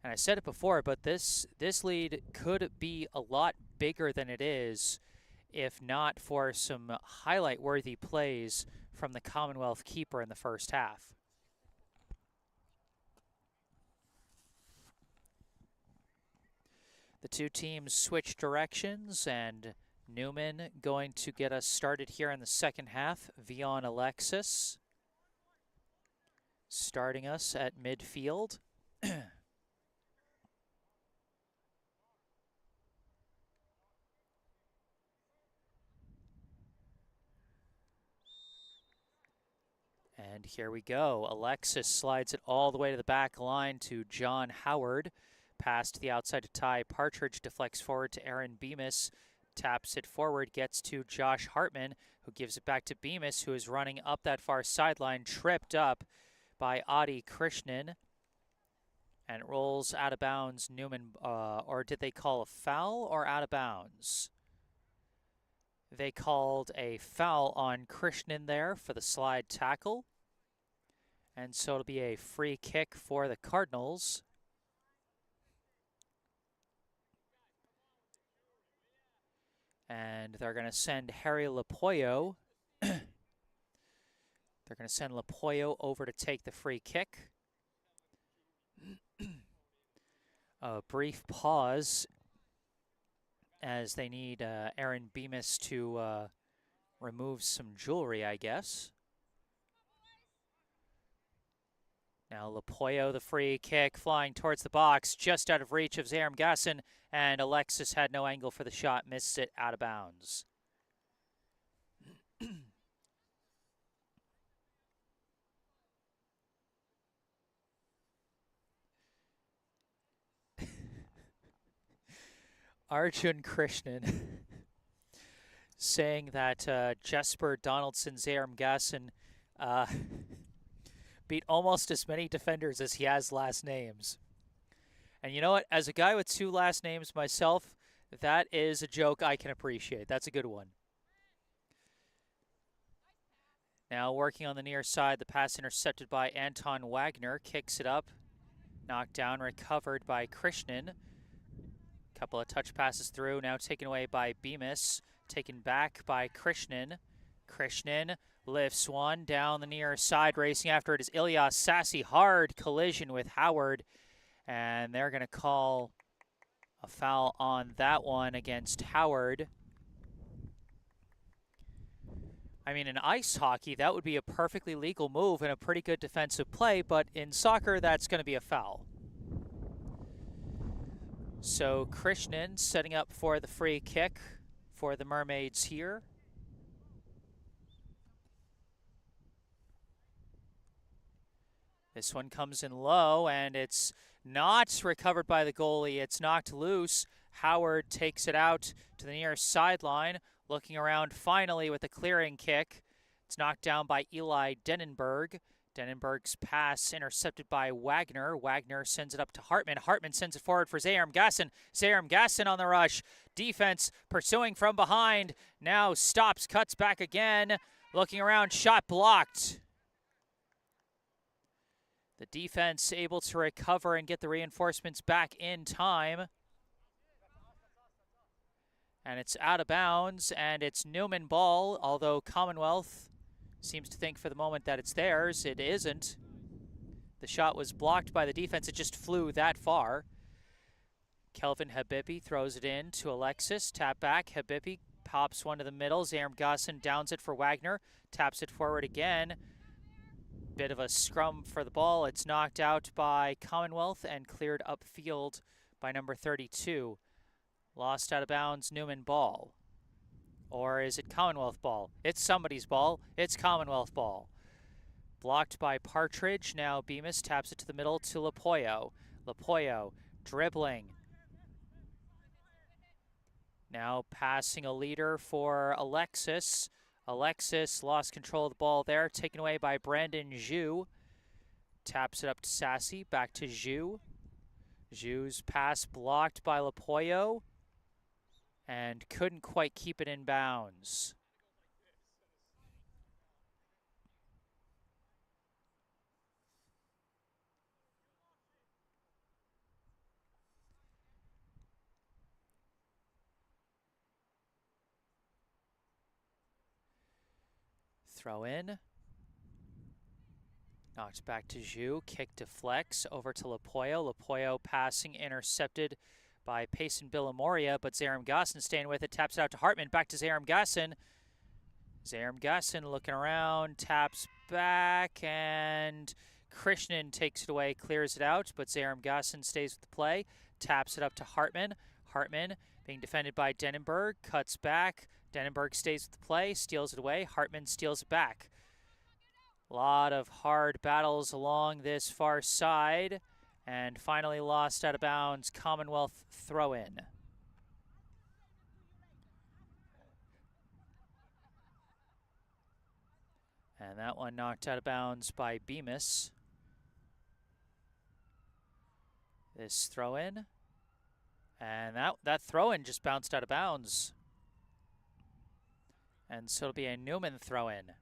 And I said it before, but this lead could be a lot bigger than it is if not for some highlight-worthy plays from the Commonwealth keeper in the first half. The two teams switch directions, and Newman going to get us started here in the second half. Vion Alexis starting us at midfield. And here we go. Alexis slides it all the way to the back line to John Howard. Pass to the outside to Ty Partridge, deflects forward to Aaron Bemis. Taps it forward, gets to Josh Hartman, who gives it back to Bemis, who is running up that far sideline, tripped up by Adi Krishnan. And it rolls out of bounds. Newman, or did they call a foul or out of bounds? They called a foul on Krishnan there for the slide tackle. And so it'll be a free kick for the Cardinals. And they're going to send Harry Lapoyo. They're going to send Lapoyo over to take the free kick. A brief pause as they need Aaron Bemis to remove some jewelry, I guess. Now Lapoyo, the free kick, flying towards the box, just out of reach of Zearmgassen, and Alexis had no angle for the shot, missed it out of bounds. Arjun Krishnan saying that Jesper Donaldson Zearmgassen beat almost as many defenders as he has last names. And you know what? As a guy with two last names myself, that is a joke I can appreciate. That's a good one. Now working on the near side, the pass intercepted by Anton Wagner. Kicks it up. Knocked down, recovered by Krishnan. Couple of touch passes through, now taken away by Bemis. Taken back by Krishnan. Krishnan lifts one down the near side. Racing after it is Ilyas Sassy. Hard collision with Howard. And they're going to call a foul on that one against Howard. I mean, in ice hockey, that would be a perfectly legal move and a pretty good defensive play, but in soccer, that's going to be a foul. So Krishnan setting up for the free kick for the Mermaids here. This one comes in low, and it's not recovered by the goalie. It's knocked loose. Howard takes it out to the near sideline, looking around finally with a clearing kick. It's knocked down by Eli Denenberg. Denenberg's pass intercepted by Wagner. Wagner sends it up to Hartman. Hartman sends it forward for Zearmgassen. Zearmgassen on the rush. Defense pursuing from behind. Now stops, cuts back again. Looking around, shot blocked. The defense able to recover and get the reinforcements back in time. And it's out of bounds, and it's Newman ball, although Commonwealth seems to think for the moment that it's theirs. It isn't. The shot was blocked by the defense. It just flew that far. Kelvin Habibi throws it in to Alexis. Tap back. Habibi pops one to the middle. Zaram Gossin downs it for Wagner. Taps it forward again. Bit of a scrum for the ball. It's knocked out by Commonwealth and cleared upfield by number 32. Lost out of bounds, Newman ball. Or is it Commonwealth ball? It's somebody's ball. It's Commonwealth ball. Blocked by Partridge. Now Bemis taps it to the middle to Lapoyo. Lapoyo dribbling. Now passing a leader for Alexis. Alexis lost control of the ball there. Taken away by Brandon Zhu. Taps it up to Sassy. Back to Zhu. Zhu's pass blocked by Lapoyo. And couldn't quite keep it in bounds. Throw in. Knocked back to Zhu. Kick to Flex. Over to Lapoyo. Lapoyo passing intercepted by Payson Villamoria, but Zaram Gossin staying with it. Taps it out to Hartman. Back to Zaram Gossin. Zaram Gossin looking around. Taps back, and Krishnan takes it away. Clears it out, but Zaram Gossin stays with the play. Taps it up to Hartman. Hartman being defended by Denenberg. Cuts back. Denenberg stays with the play. Steals it away. Hartman steals it back. A lot of hard battles along this far side. And finally lost out of bounds. Commonwealth throw in. And that one knocked out of bounds by Bemis. This throw in. And that throw in just bounced out of bounds. And so it'll be a Newman throw in.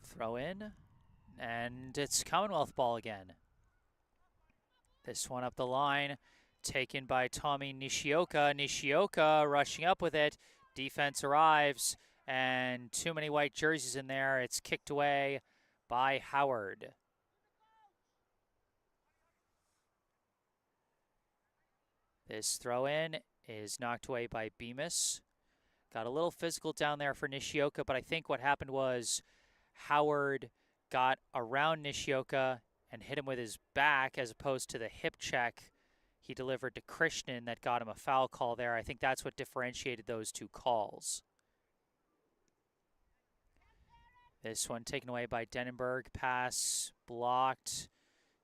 Throw in, and it's Commonwealth ball again. This one up the line, taken by Tommy Nishioka. Nishioka rushing up with it. Defense arrives, and too many white jerseys in there. It's kicked away by Howard. This throw in is knocked away by Bemis. Got a little physical down there for Nishioka, but I think what happened was Howard got around Nishioka and hit him with his back as opposed to the hip check he delivered to Krishnan that got him a foul call there. I think that's what differentiated those two calls. This one taken away by Denenberg. Pass blocked.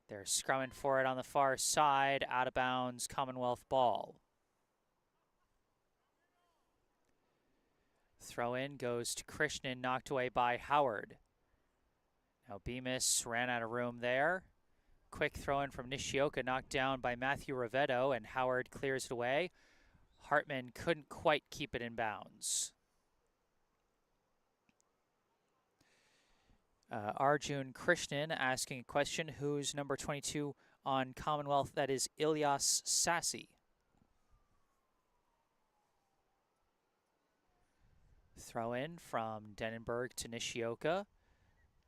They're scrumming for it on the far side. Out of bounds, Commonwealth ball. Throw in goes to Krishnan, knocked away by Howard. Now Bemis ran out of room there. Quick throw in from Nishioka, knocked down by Matthew Rivetto, and Howard clears it away. Hartman couldn't quite keep it in bounds. Arjun Krishnan asking a question. Who's number 22 on Commonwealth? That is Ilyas Sassy. Throw in from Denenberg to Nishioka.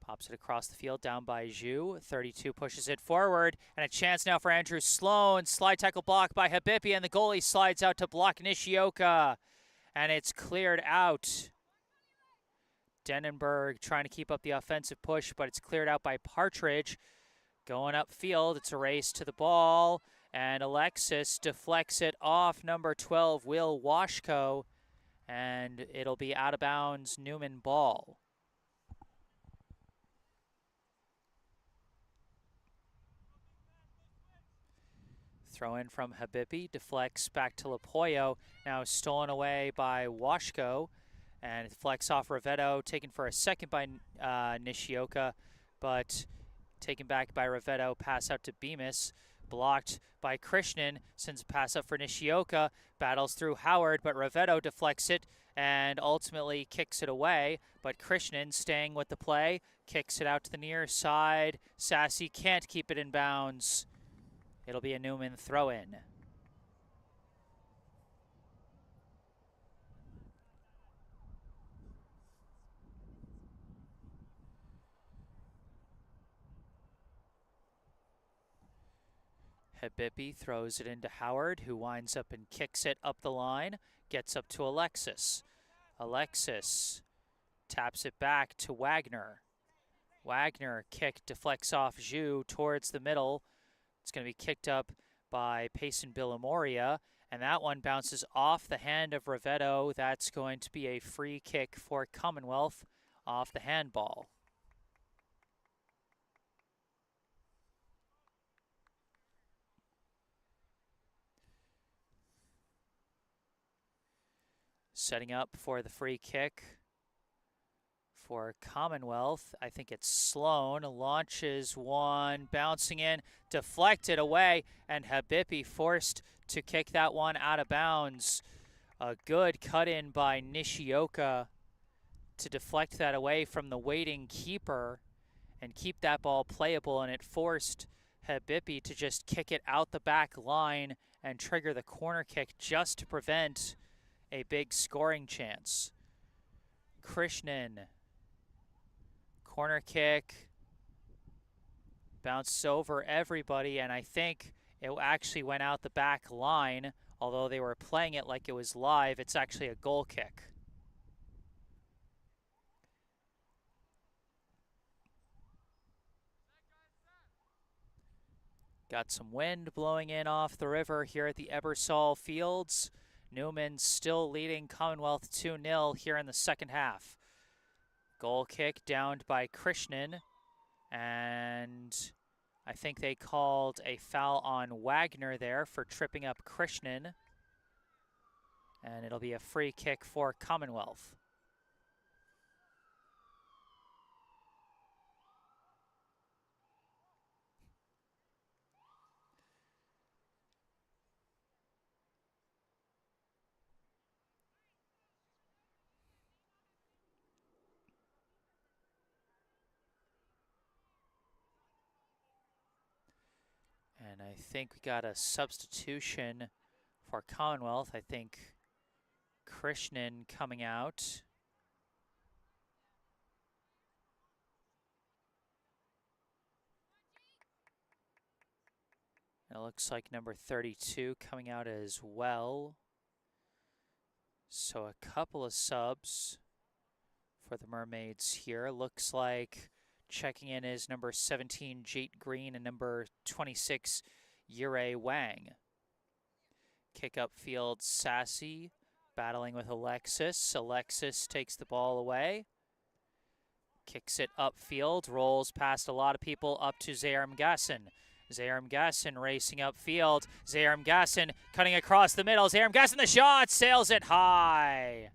Pops it across the field, down by Zhu. 32 pushes it forward, and a chance now for Andrew Sloan. Slide tackle block by Habibi, and the goalie slides out to block Nishioka. And it's cleared out. Denenberg trying to keep up the offensive push, but it's cleared out by Partridge. Going upfield, it's a race to the ball, and Alexis deflects it off number 12, Will Washko, and it'll be out of bounds, Newman ball. Throw in from Habibi, deflects back to Lapoyo, now stolen away by Washko, and it deflects off Rivetto, taken for a second by Nishioka, but taken back by Rivetto, pass out to Bemis, blocked by Krishnan, sends a pass up for Nishioka, battles through Howard, but Rivetto deflects it and ultimately kicks it away, but Krishnan staying with the play, kicks it out to the near side, Sassy can't keep it in bounds. It'll be a Newman throw-in. Habibi throws it into Howard, who winds up and kicks it up the line, gets up to Alexis. Alexis taps it back to Wagner. Wagner kick deflects off Zhu towards the middle. It's going to be kicked up by Payson Villamoria, and that one bounces off the hand of Rivetto. That's going to be a free kick for Commonwealth off the handball. Setting up for the free kick for Commonwealth. I think it's Sloan. Launches one, bouncing in, deflected away, and Habibi forced to kick that one out of bounds. A good cut in by Nishioka to deflect that away from the waiting keeper and keep that ball playable, and it forced Habibi to just kick it out the back line and trigger the corner kick just to prevent a big scoring chance. Krishnan, corner kick, bounced over everybody, and I think it actually went out the back line. Although they were playing it like it was live, it's actually a goal kick. Got some wind blowing in off the river here at the Ebersol Fields. Newman still leading Commonwealth 2-0 here in the second half. Goal kick downed by Krishnan, and I think they called a foul on Wagner there for tripping up Krishnan, and it'll be a free kick for Commonwealth. And I think we got a substitution for Commonwealth. I think Krishnan coming out. It looks like number 32 coming out as well. So a couple of subs for the Mermaids here. Looks like checking in is number 17, Jate Green, and number 26, Yurei Wang. Kick up field, Sassy battling with Alexis. Alexis takes the ball away. Kicks it upfield, rolls past a lot of people up to Zayram Gasson. Zayram Gasson racing upfield. Zayram Gasson cutting across the middle. Zayram Gasson, the shot, sails it high.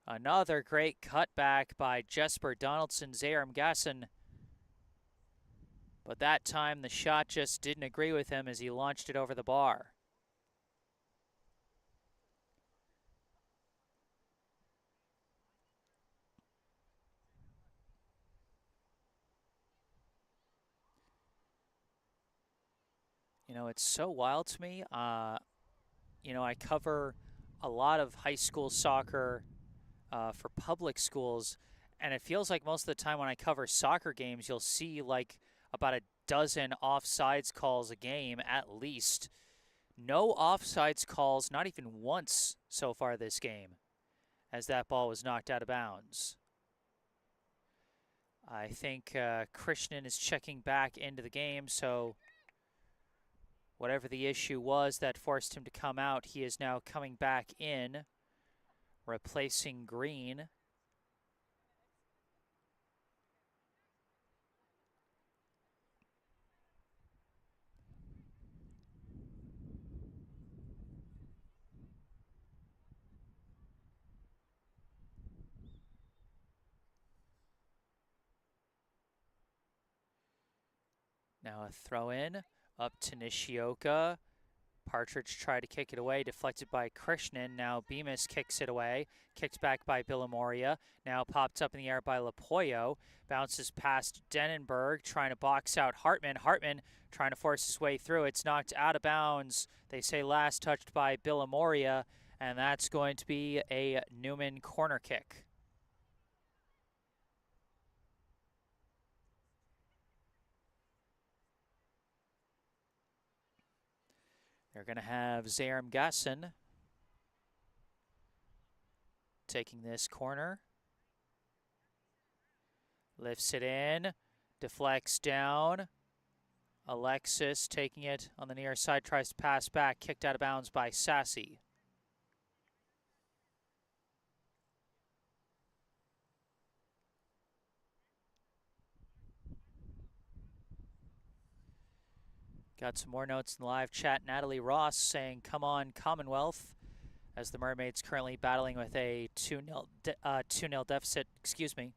Another great cutback by Jesper Donaldson, Zayram Gasson. But that time the shot just didn't agree with him as he launched it over the bar. You know, it's so wild to me. You know, I cover a lot of high school soccer for public schools, and it feels like most of the time when I cover soccer games, you'll see like about a dozen offsides calls a game at least. No offsides calls, not even once so far this game, as that ball was knocked out of bounds. I think Krishnan is checking back into the game, so whatever the issue was that forced him to come out, he is now coming back in, replacing Green. Now a throw in up to Nishioka. Partridge tried to kick it away, deflected by Krishnan. Now Bemis kicks it away, kicked back by Villamoria. Now popped up in the air by Lapoyo. Bounces past Denenberg, trying to box out Hartman. Hartman trying to force his way through. It's knocked out of bounds. They say last touched by Villamoria, and that's going to be a Newman corner kick. They're going to have Zaram Gasson taking this corner. Lifts it in, deflects down. Alexis taking it on the near side, tries to pass back, kicked out of bounds by Sassy. Got some more notes in the live chat. Natalie Ross saying, come on, Commonwealth, as the Mermaids currently battling with a 2-0 deficit. Excuse me.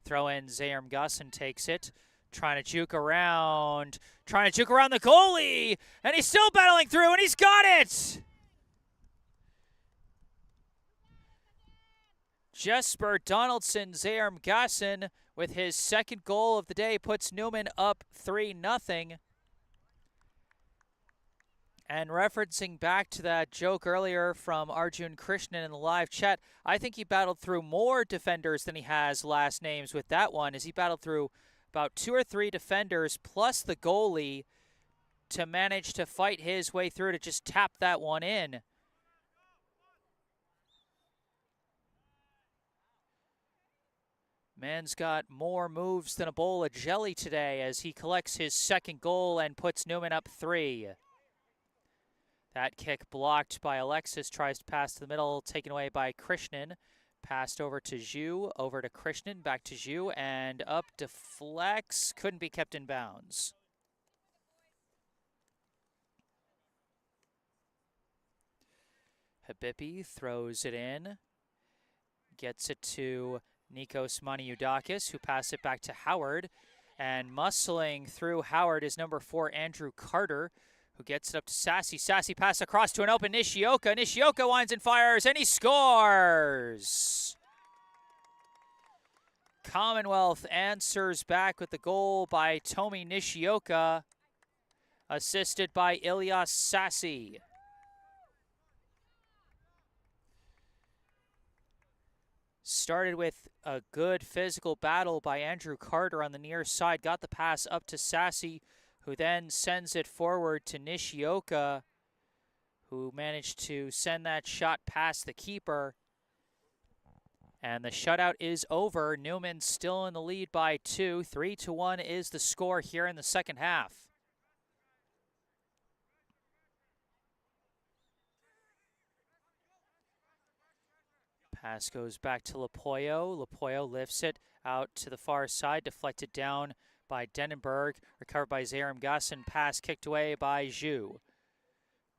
Throw in, Zaram Gasson takes it. Trying to juke around the goalie, and he's still battling through, and he's got it! Jesper Donaldson, Zaram Gasson, with his second goal of the day, puts Newman up 3-0. And referencing back to that joke earlier from Arjun Krishnan in the live chat, I think he battled through more defenders than he has last names with that one, as he battled through about 2 or 3 defenders plus the goalie to manage to fight his way through to just tap that one in. Man's got more moves than a bowl of jelly today as he collects his second goal and puts Newman up 3. That kick blocked by Alexis, tries to pass to the middle, taken away by Krishnan. Passed over to Zhu, over to Krishnan, back to Zhu, and up deflects. Couldn't be kept in bounds. Habibi throws it in. Gets it to Nikos Maniudakis, who passed it back to Howard. And muscling through Howard is number 4, Andrew Carter, who gets it up to Sassy. Sassy pass across to an open Nishioka. Nishioka winds and fires, and he scores! Commonwealth answers back with the goal by Tomi Nishioka, assisted by Ilyas Sassy. Started with a good physical battle by Andrew Carter on the near side, got the pass up to Sassy, who then sends it forward to Nishioka, who managed to send that shot past the keeper. And the shutout is over. Newman still in the lead by 2. 3-1 is the score here in the second half. Pass goes back to Lapoyo. Lapoyo lifts it out to the far side, deflected down by Denenberg, recovered by Zaram Gasson, pass kicked away by Zhu.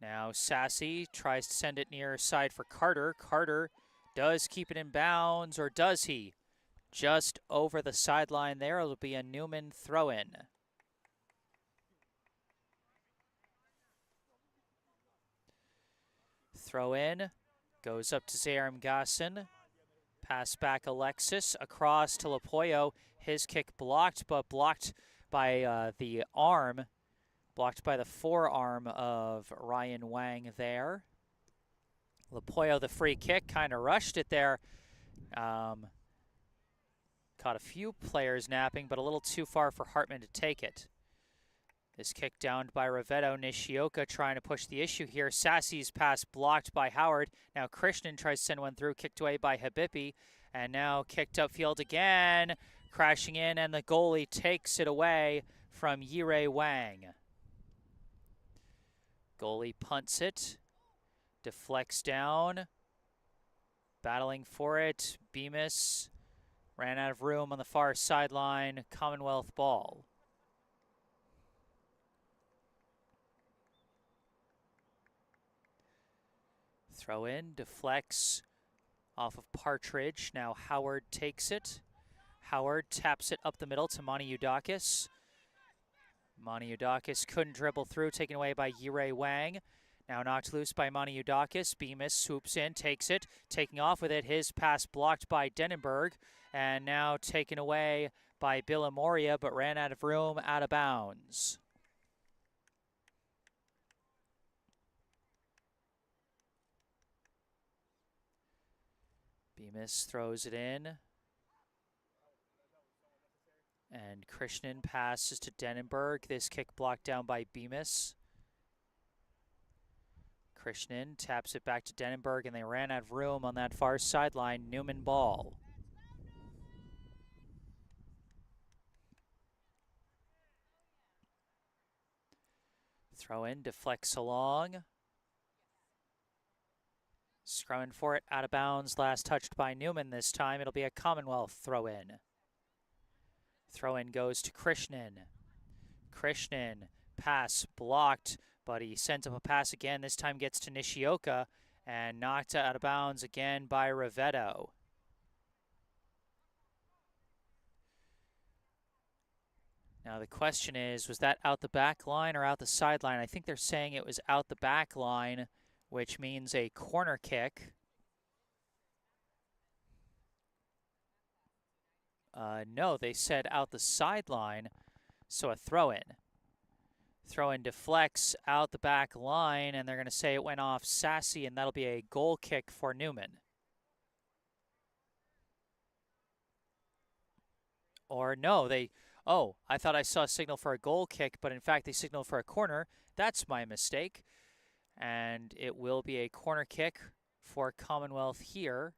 Now Sassy tries to send it near side for Carter. Carter does keep it in bounds, or does he? Just over the sideline there. It'll be a Newman throw-in. Throw-in goes up to Zaram Gasson. Pass back Alexis across to Lapoyo. His kick blocked, but blocked by the arm. Blocked by the forearm of Ryan Wang there. Lapoyo, the free kick, kind of rushed it there. Caught a few players napping, but a little too far for Hartman to take it. This kick down by Rivetto. Nishioka trying to push the issue here. Sassy's pass blocked by Howard. Now Krishnan tries to send one through, kicked away by Habibi. And now kicked upfield again, crashing in, and the goalie takes it away from Yirei Wang. Goalie punts it, deflects down, battling for it. Bemis ran out of room on the far sideline. Commonwealth ball. Throw in, deflects off of Partridge. Now Howard takes it. Howard taps it up the middle to Maniudakis. Maniudakis couldn't dribble through, taken away by Yirei Wang. Now knocked loose by Maniudakis. Bemis swoops in, takes it, taking off with it. His pass blocked by Denenberg, and now taken away by Billamoria, but ran out of room, out of bounds. Bemis throws it in. And Krishnan passes to Denenberg. This kick blocked down by Bemis. Krishnan taps it back to Denenberg, and they ran out of room on that far sideline. Newman ball. Throw in, deflects along. Scrumming for it, out of bounds. Last touched by Newman this time. It'll be a Commonwealth throw in. Throw in goes to Krishnan. Krishnan, pass blocked, but he sends up a pass again. This time gets to Nishioka and knocked out of bounds again by Rivetto. Now the question is, was that out the back line or out the sideline? I think they're saying it was out the back line, which means a corner kick. No, they said out the sideline, so a throw-in. Throw-in deflects out the back line, and they're going to say it went off Sassy, and that'll be a goal kick for Newman. Or no, oh, I thought I saw a signal for a goal kick, but in fact they signaled for a corner. That's my mistake. And it will be a corner kick for Commonwealth here.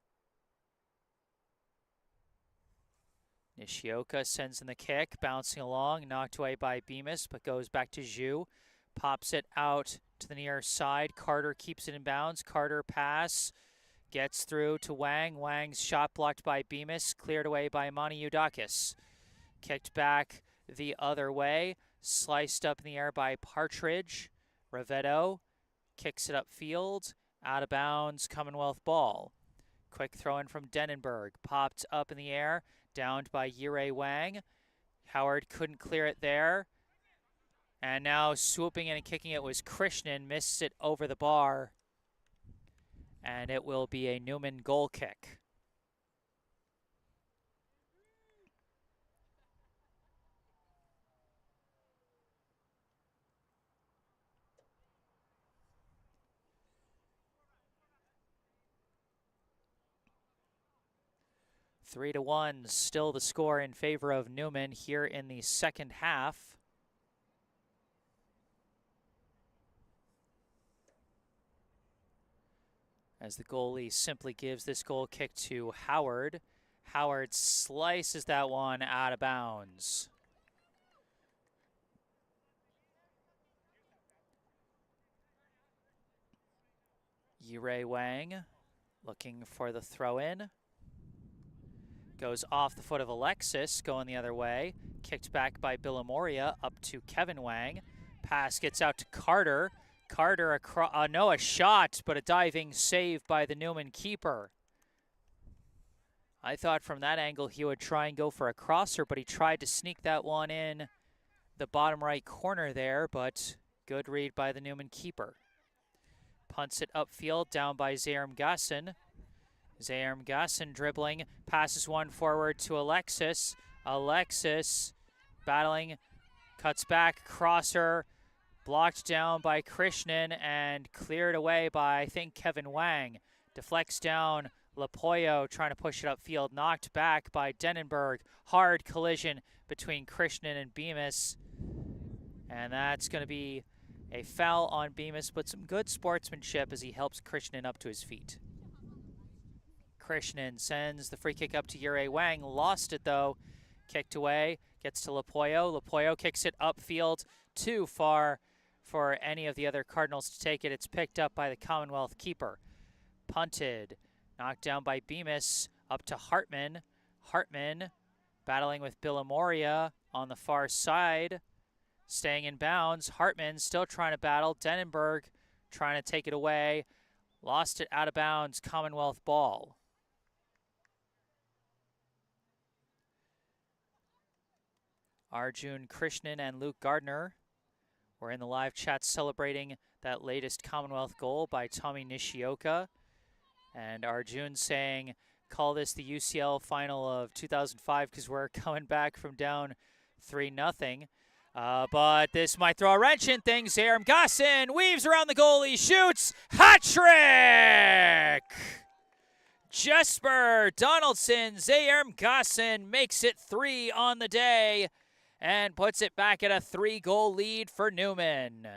Nishioka sends in the kick, bouncing along, knocked away by Bemis, but goes back to Zhu. Pops it out to the near side. Carter keeps it in bounds. Carter pass, gets through to Wang. Wang's shot blocked by Bemis, cleared away by Maniudakis. Kicked back the other way, sliced up in the air by Partridge. Rivetto kicks it upfield, out of bounds, Commonwealth ball. Quick throw in from Denenberg, popped up in the air, downed by Yirei Wang. Howard couldn't clear it there. And now swooping in and kicking it was Krishnan, missed it over the bar. And it will be a Newman goal kick. Three to one, still the score in favor of Newman here in the second half. As the goalie simply gives this goal kick to Howard. Howard slices that one out of bounds. Yirei Wang looking for the throw-in. Goes off the foot of Alexis, going the other way. Kicked back by Billamoria up to Kevin Wang. Pass gets out to Carter. Carter, a shot, but a diving save by the Newman keeper. I thought from that angle he would try and go for a crosser, but he tried to sneak that one in the bottom right corner there, but good read by the Newman keeper. Punts it upfield, down by Zayram Gasson. Zayram Gasson dribbling, passes one forward to Alexis. Alexis battling, cuts back, crosser, blocked down by Krishnan and cleared away by, I think, Kevin Wang. Deflects down, Lapoyo trying to push it upfield, knocked back by Denenberg. Hard collision between Krishnan and Bemis. And that's going to be a foul on Bemis, but some good sportsmanship as he helps Krishnan up to his feet. Krishnan sends the free kick up to Yirei Wang. Lost it, though. Kicked away. Gets to Lapoyo. Lapoyo kicks it upfield. Too far for any of the other Cardinals to take it. It's picked up by the Commonwealth keeper. Punted. Knocked down by Bemis. Up to Hartman. Hartman battling with Billamoria on the far side. Staying in bounds. Hartman still trying to battle. Denenberg trying to take it away. Lost it out of bounds. Commonwealth ball. Arjun Krishnan and Luke Gardner were in the live chat celebrating that latest Commonwealth goal by Tommy Nishioka. And Arjun saying, call this the UCL final of 2005 because we're coming back from down 3-0. But this might throw a wrench in things. Zayram Gasson weaves around the goalie, shoots, hat trick! Jesper Donaldson, Zayram Gasson makes it 3 on the day and puts it back at a 3-goal lead for Newman.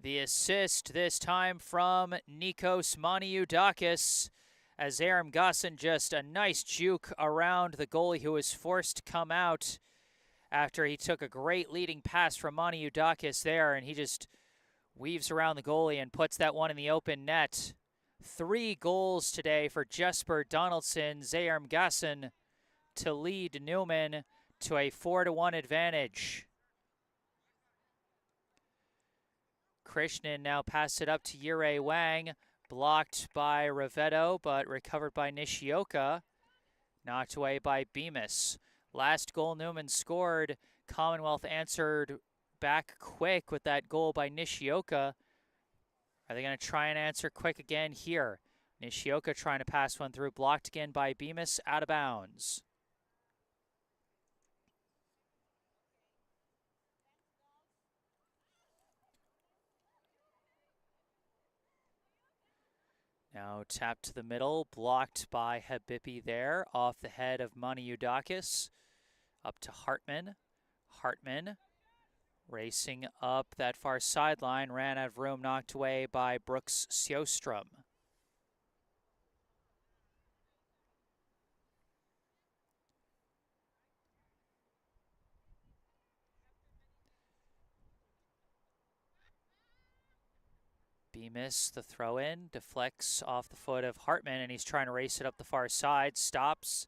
The assist this time from Nikos Maniudakis, as Aram Gossin just a nice juke around the goalie who was forced to come out after he took a great leading pass from Maniudakis there, and he just weaves around the goalie and puts that one in the open net. 3 goals today for Jesper Donaldson, Aram Gossin to lead Newman to a 4-1 advantage. Krishnan now passes it up to Yurei Wang, blocked by Ravetto, but recovered by Nishioka, knocked away by Bemis. Last goal Newman scored, Commonwealth answered back quick with that goal by Nishioka. Are they going to try and answer quick again here? Nishioka trying to pass one through, blocked again by Bemis, out of bounds. Now tapped to the middle, blocked by Habibi there, off the head of Maniudakis. Up to Hartman. Hartman racing up that far sideline, ran out of room, knocked away by Brooks Sjostrom. Bemis, the throw-in, deflects off the foot of Hartman, and he's trying to race it up the far side. Stops,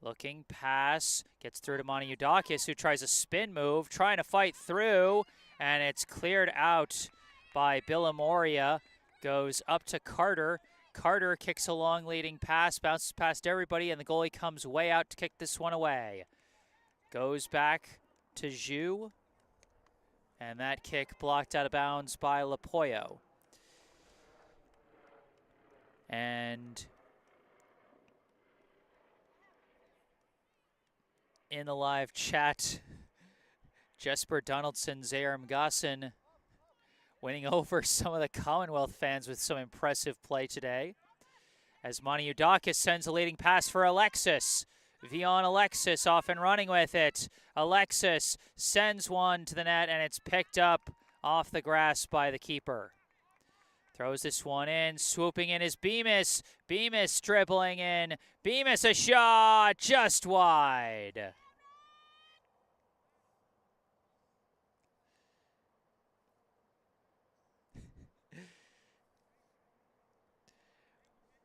looking, pass, gets through to Maniudakis, who tries a spin move, trying to fight through, and it's cleared out by Billamoria. Goes up to Carter. Carter kicks a long leading pass, bounces past everybody, and the goalie comes way out to kick this one away. Goes back to Zhu. And that kick blocked out of bounds by Lapoyo. And in the live chat, Jesper Donaldson, Aram Gossin winning over some of the Commonwealth fans with some impressive play today. As Maniudakis sends a leading pass for Alexis. Vion Alexis off and running with it. Alexis sends one to the net, and it's picked up off the grass by the keeper. Throws this one in. Swooping in is Bemis. Bemis dribbling in. Bemis a shot just wide.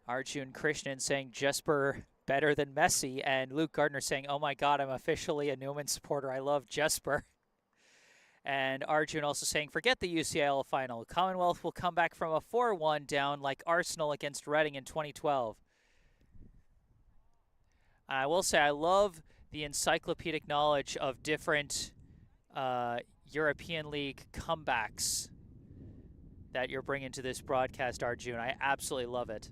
Arjun Krishnan saying Jesper better than Messi, and Luke Gardner saying, oh my God, I'm officially a Newman supporter. I love Jesper. And Arjun also saying, forget the UCL final. Commonwealth will come back from a 4-1 down like Arsenal against Reading in 2012. I will say I love the encyclopedic knowledge of different European League comebacks that you're bringing to this broadcast, Arjun. I absolutely love it.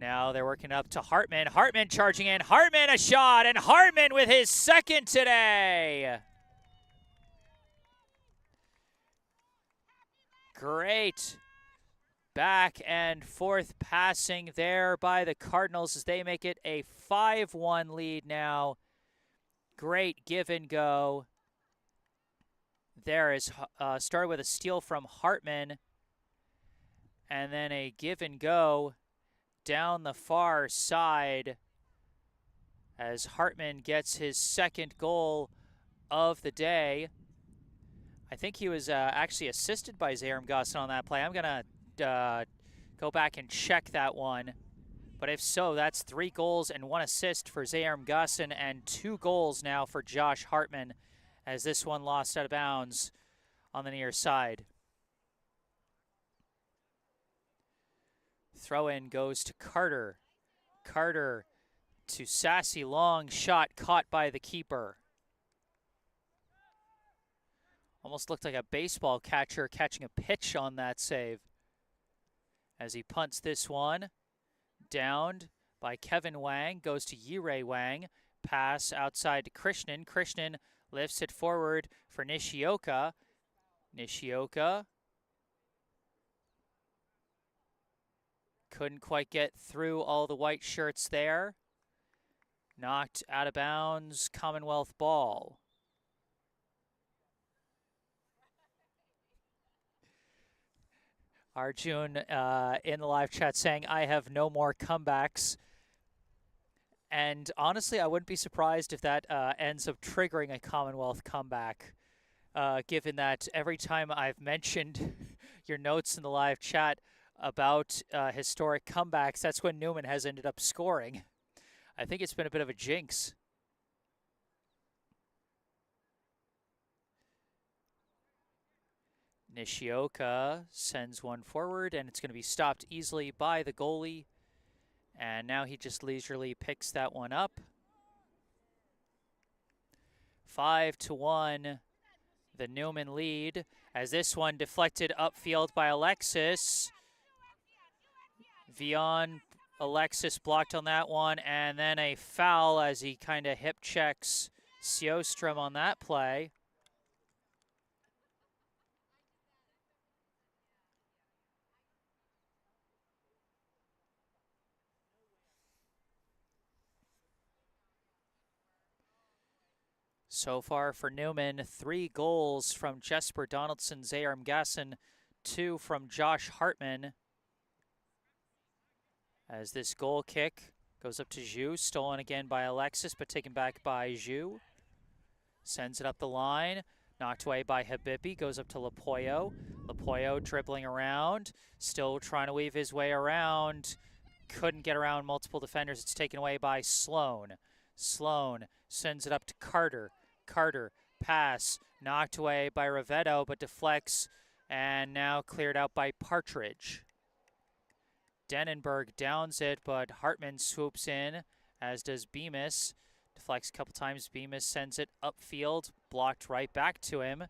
Now they're working up to Hartman. Hartman charging in. Hartman a shot, and Hartman with his second today. Great back and forth passing there by the Cardinals as they make it a 5-1 lead now. Great give and go. There is started with a steal from Hartman, and then a give and go down the far side as Hartman gets his second goal of the day. I think he was actually assisted by Aram Gossin on that play. I'm going to go back and check that one. But if so, that's 3 goals and 1 assist for Aram Gossin, and 2 goals now for Josh Hartman, as this one lost out of bounds on the near side. Throw-in goes to Carter. Carter to Sassy, long shot caught by the keeper. Almost looked like a baseball catcher catching a pitch on that save. As he punts this one, downed by Kevin Wang, goes to Yurei Wang. Pass outside to Krishnan. Krishnan lifts it forward for Nishioka. Nishioka couldn't quite get through all the white shirts there. Knocked out of bounds, Commonwealth ball. Arjun in the live chat saying, I have no more comebacks. And honestly, I wouldn't be surprised if that ends up triggering a Commonwealth comeback, given that every time I've mentioned your notes in the live chat about historic comebacks, that's when Newman has ended up scoring. I think it's been a bit of a jinx. Nishioka sends one forward, and it's going to be stopped easily by the goalie. And now he just leisurely picks that one up. 5-1, the Newman lead, as this one deflected upfield by Alexis. Vion, Alexis blocked on that one, and then a foul as he kind of hip checks Sjöström on that play. So far for Newman, 3 goals from Jesper Donaldson, Zayarm Gasson, 2 from Josh Hartman. As this goal kick goes up to Zhu, stolen again by Alexis, but taken back by Zhu. Sends it up the line, knocked away by Habibi, goes up to Lapoyo. Lapoyo dribbling around, still trying to weave his way around. Couldn't get around multiple defenders. It's taken away by Sloan. Sloan sends it up to Carter. Carter, pass, knocked away by Rivetto, but deflects, and now cleared out by Partridge. Denenberg downs it, but Hartman swoops in, as does Bemis. Deflects a couple times. Bemis sends it upfield, blocked right back to him.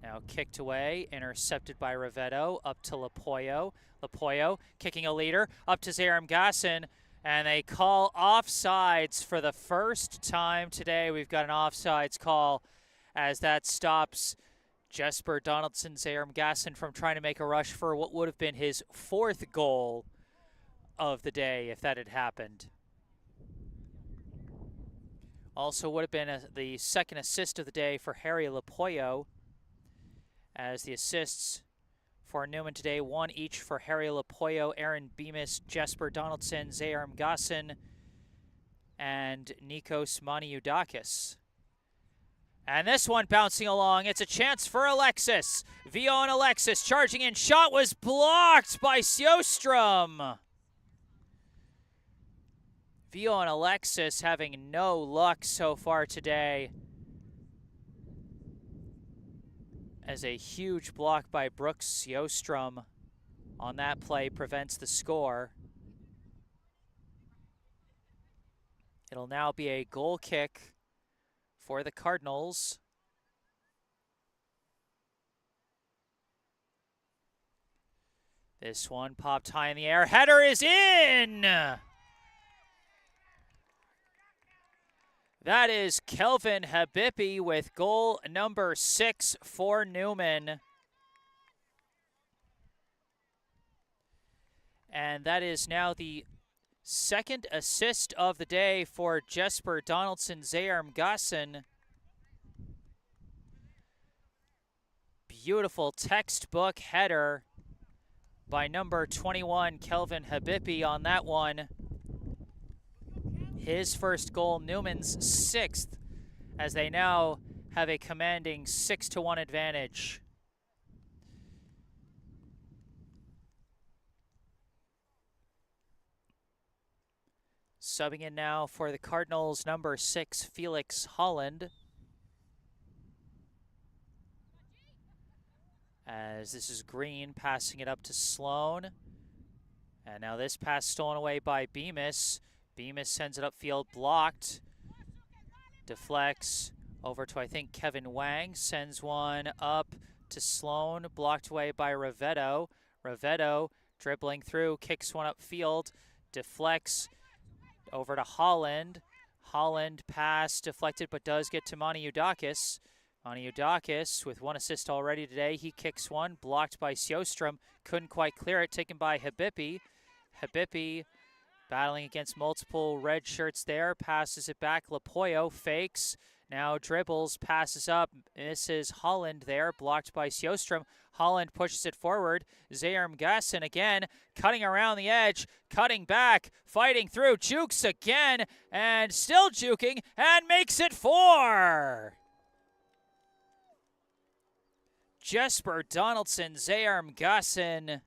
Now kicked away, intercepted by Rivetto, up to Lapoyo. Lapoyo kicking a leader, up to Zayarm Gasson. And they call offsides for the first time today. We've got an offsides call as that stops Jesper Donaldson, Zayarm Gasson from trying to make a rush for what would have been his 4th goal of the day if that had happened. Also would have been the 2nd assist of the day for Harry Lapoyo, as the assists for Newman today, 1 each for Harry Lapoyo, Aaron Bemis, Jesper Donaldson, Zayarm Gasson, and Nikos Maniudakis. And this one bouncing along. It's a chance for Alexis. Vion Alexis charging in. Shot was blocked by Sjöström. Vion Alexis having no luck so far today, as a huge block by Brooks Sjöström on that play prevents the score. It'll now be a goal kick for the Cardinals. This one popped high in the air. Header is in! That is Kelvin Habibi with goal number 6 for Newman. And that is now the 2nd assist of the day for Jesper Donaldson, Zayarm Gasson. Beautiful textbook header by number 21, Kelvin Habibi on that one. His first goal, Newman's 6th, as they now have a commanding 6-1 advantage. Subbing in now for the Cardinals, number 6, Felix Holland. As this is Green passing it up to Sloan. And now this pass stolen away by Bemis. Bemis sends it upfield, blocked. Deflects over to, I think, Kevin Wang. Sends one up to Sloan, blocked away by Rivetto. Rivetto dribbling through, kicks one upfield, deflects over to Holland. Holland pass deflected, but does get to Maniudakis. Maniudakis with 1 assist already today. He kicks one, blocked by Sjöström. Couldn't quite clear it, taken by Habibi. Habibi battling against multiple red shirts there, passes it back. Lapoyo fakes, Now dribbles, passes up, misses Holland there, blocked by Sjöström. Holland pushes it forward. Zayarm Gasson again, cutting around the edge, cutting back, fighting through, jukes again, and still juking, and makes it 4! Jesper Donaldson, Zayarm Gasson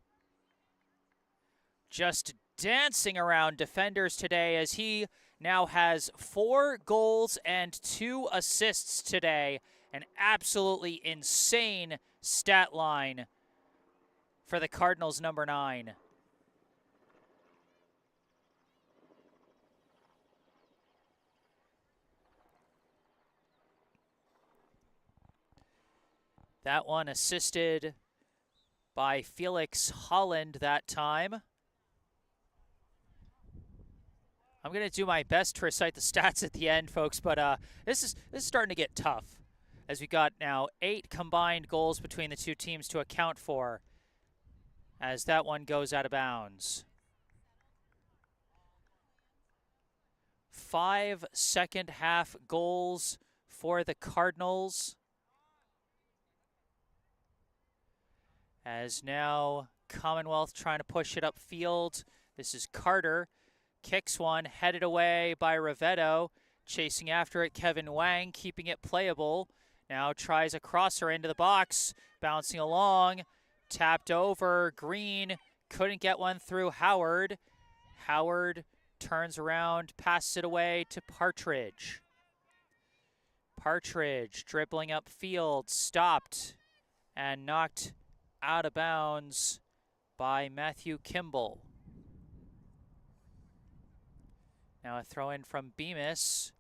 just dancing around defenders today as he now has 4 goals and 2 assists today. An absolutely insane stat line for the Cardinals' number 9. That one assisted by Felix Holland that time. I'm going to do my best to recite the stats at the end, folks, but this is starting to get tough as we got now 8 combined goals between the two teams to account for as that one goes out of bounds. 5 second-half goals for the Cardinals. As now Commonwealth trying to push it upfield. This is Carter. Kicks one, headed away by Rivetto. Chasing after it, Kevin Wang, keeping it playable. Now tries a crosser into the box. Bouncing along. Tapped over. Green couldn't get one through Howard. Howard turns around, passes it away to Partridge. Partridge dribbling upfield, stopped and knocked out of bounds by Matthew Kimball. Now a throw in from Bemis,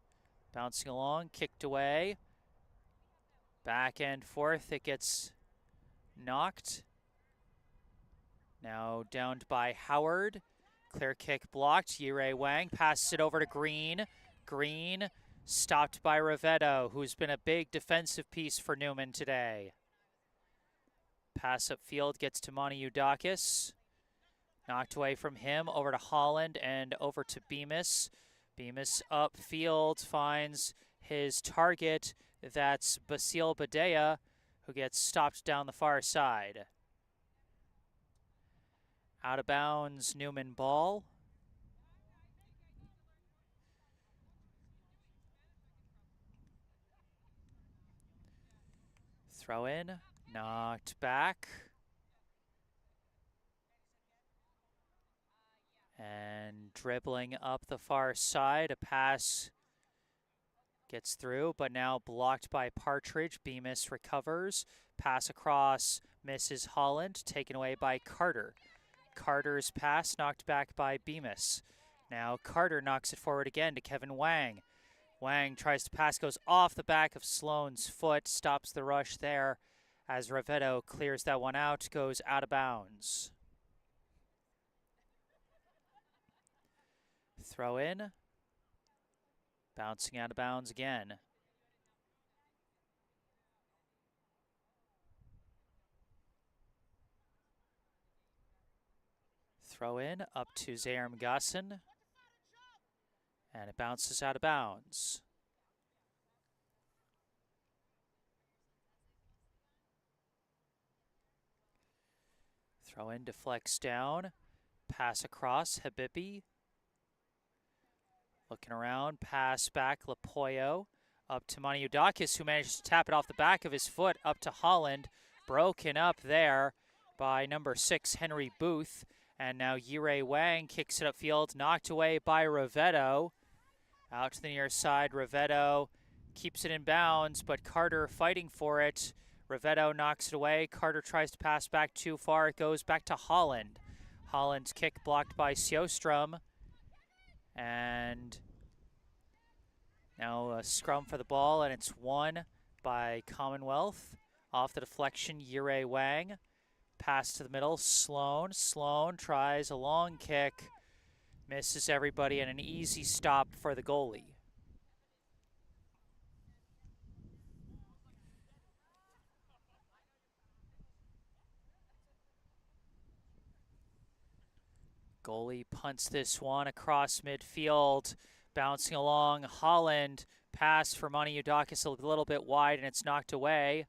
bouncing along, kicked away. Back and forth, it gets knocked. Now downed by Howard. Clear kick blocked. Yirei Wang passes it over to Green. Green stopped by Rivetto, who's been a big defensive piece for Newman today. Pass upfield gets to Maniudakis. Knocked away from him, over to Holland and over to Bemis. Bemis upfield finds his target. That's Basil Badea, who gets stopped down the far side. Out of bounds, Newman ball. Throw in, knocked back. And dribbling up the far side, a pass gets through, but now blocked by Partridge. Bemis recovers. Pass across, misses Holland, taken away by Carter. Carter's pass knocked back by Bemis. Now Carter knocks it forward again to Kevin Wang. Wang tries to pass, goes off the back of Sloan's foot, stops the rush there as Rivetto clears that one out, goes out of bounds. Throw in, bouncing out of bounds again. Throw in, up to Zayarm Gasson, and it bounces out of bounds. Throw in, deflects down, pass across, Habibi. Looking around, pass back, Lapoyo. Up to Maniudakis, who manages to tap it off the back of his foot, up to Holland. Broken up there by number 6, Henry Booth. And now Yirei Wang kicks it upfield, knocked away by Rivetto. Out to the near side, Rivetto keeps it in bounds, but Carter fighting for it. Rivetto knocks it away. Carter tries to pass back too far. It goes back to Holland. Holland's kick blocked by Sjöström. And now a scrum for the ball, and it's won by Commonwealth. Off the deflection, Yirei Wang. Pass to the middle, Sloan. Sloan tries a long kick. Misses everybody, and an easy stop for the goalie. Goalie punts this one across midfield, bouncing along. Holland pass for Monty Udakis a little bit wide, and it's knocked away.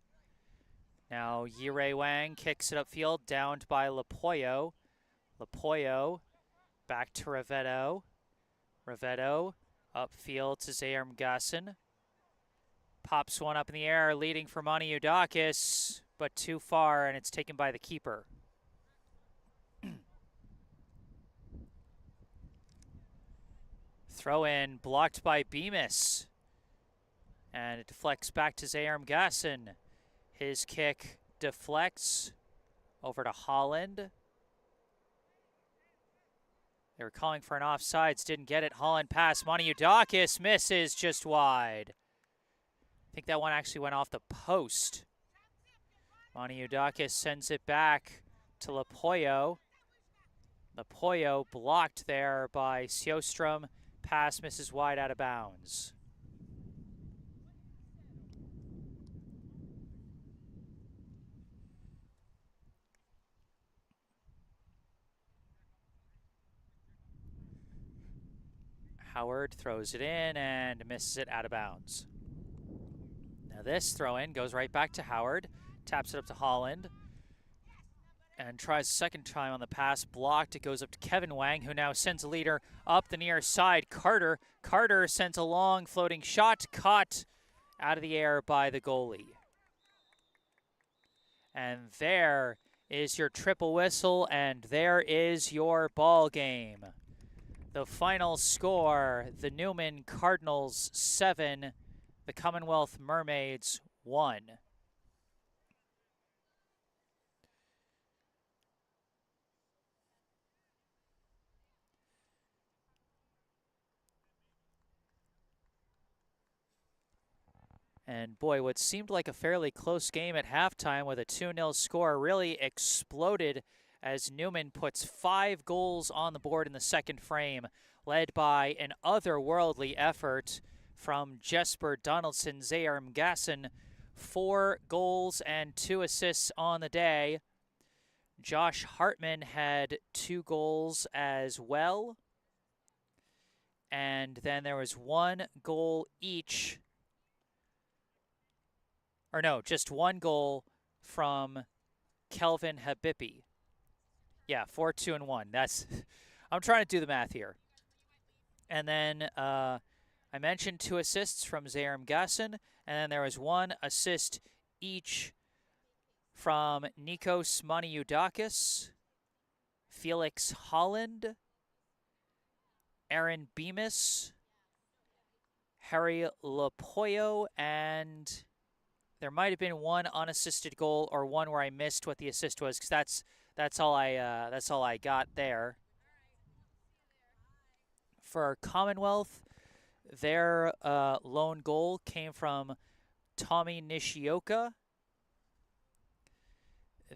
Now Yirei Wang kicks it upfield, downed by Lapoyo. Lapoyo back to Ravetto. Ravetto upfield to Zaire Mgassen. Pops one up in the air, leading for Monty Udakis, but too far, and it's taken by the keeper. Throw in blocked by Bemis. And it deflects back to Zaire Mgassen. His kick deflects over to Holland. They were calling for an offsides, didn't get it. Holland pass. Monty Udakis misses just wide. I think that one actually went off the post. Monty Udakis sends it back to Lapoyo. Lapoyo blocked there by Sjöström. Pass misses wide out of bounds. Howard throws it in and misses it out of bounds. Now this throw-in goes right back to Howard. Taps it up to Holland. And tries a second time on the pass. Blocked. It goes up to Kevin Wang, who now sends a leader up the near side. Carter. Carter sends a long floating shot. Caught out of the air by the goalie. And there is your triple whistle, and there is your ball game. The final score, the Newman Cardinals 7, the Commonwealth Mermaids 1. And boy, what seemed like a fairly close game at halftime with a 2-0 score really exploded as Newman puts 5 goals on the board in the second frame, led by an otherworldly effort from Jesper Donaldson. Zaire Mgassen, 4 goals and 2 assists on the day. Josh Hartman had 2 goals as well. And then there was 1 goal each. Or no, just 1 goal from Kelvin Habibi. Yeah, 4, 2, and 1. That's I'm trying to do the math here. And then I mentioned 2 assists from Zaire Mgassen, and then there was 1 assist each from Nikos Maniudakis, Felix Holland, Aaron Bemis, Harry Lapoyo, and there might have been 1 unassisted goal or 1 where I missed what the assist was, because that's all I got there. For Commonwealth, their lone goal came from Tommy Nishioka.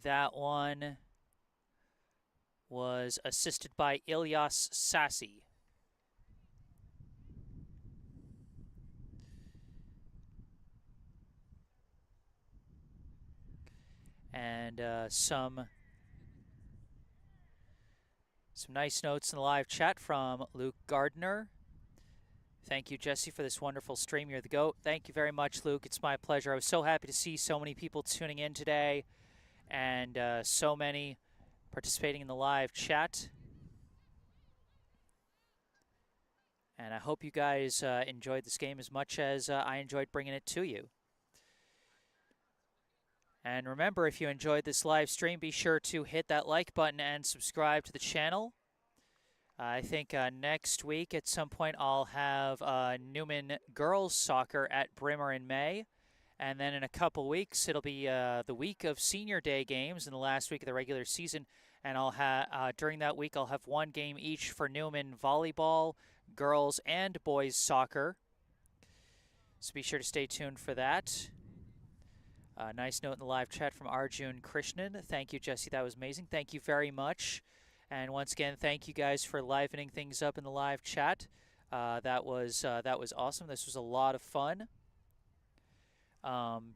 That one was assisted by Ilyas Sassi. And some nice notes in the live chat from Luke Gardner. Thank you, Jesse, for this wonderful stream. You're the GOAT. Thank you very much, Luke. It's my pleasure. I was so happy to see so many people tuning in today and so many participating in the live chat. And I hope you guys enjoyed this game as much as I enjoyed bringing it to you. And remember, if you enjoyed this live stream, be sure to hit that like button and subscribe to the channel. I think next week at some point I'll have Newman girls soccer at Brimmer in May. And then in a couple weeks, it'll be the week of senior day games in the last week of the regular season. And I'll have during that week, I'll have 1 game each for Newman volleyball, girls, and boys soccer. So be sure to stay tuned for that. Nice note in the live chat from Arjun Krishnan. Thank you, Jesse. That was amazing. Thank you very much. And once again, thank you guys for livening things up in the live chat. That was awesome. This was a lot of fun. And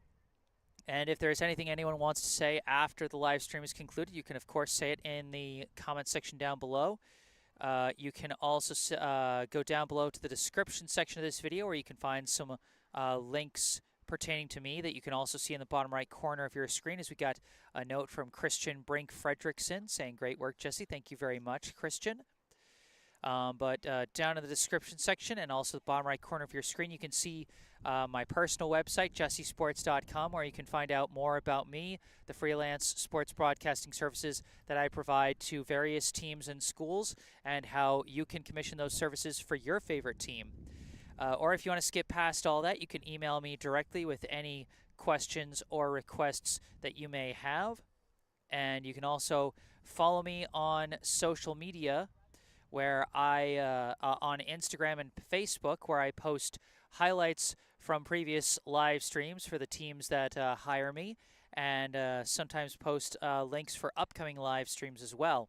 if there's anything anyone wants to say after the live stream is concluded, you can, of course, say it in the comment section down below. You can also go down below to the description section of this video where you can find some links pertaining to me that you can also see in the bottom right corner of your screen, as we got a note from Christian Brink Fredrickson saying, "Great work, Jesse." Thank you very much, Christian. But down in the description section and also the bottom right corner of your screen, you can see my personal website, jessesports.com, where you can find out more about me, the freelance sports broadcasting services that I provide to various teams and schools, and how you can commission those services for your favorite team. Or if you want to skip past all that, you can email me directly with any questions or requests that you may have. And you can also follow me on social media, where I on Instagram and Facebook, where I post highlights from previous live streams for the teams that hire me, and sometimes post links for upcoming live streams as well.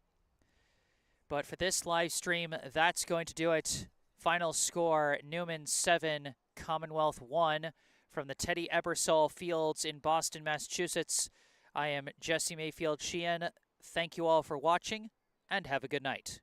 But for this live stream, that's going to do it. Final score, Newman 7, Commonwealth 1, from the Teddy Ebersol Fields in Boston, Massachusetts. I am Jesse Mayfield-Sheehan. Thank you all for watching, and have a good night.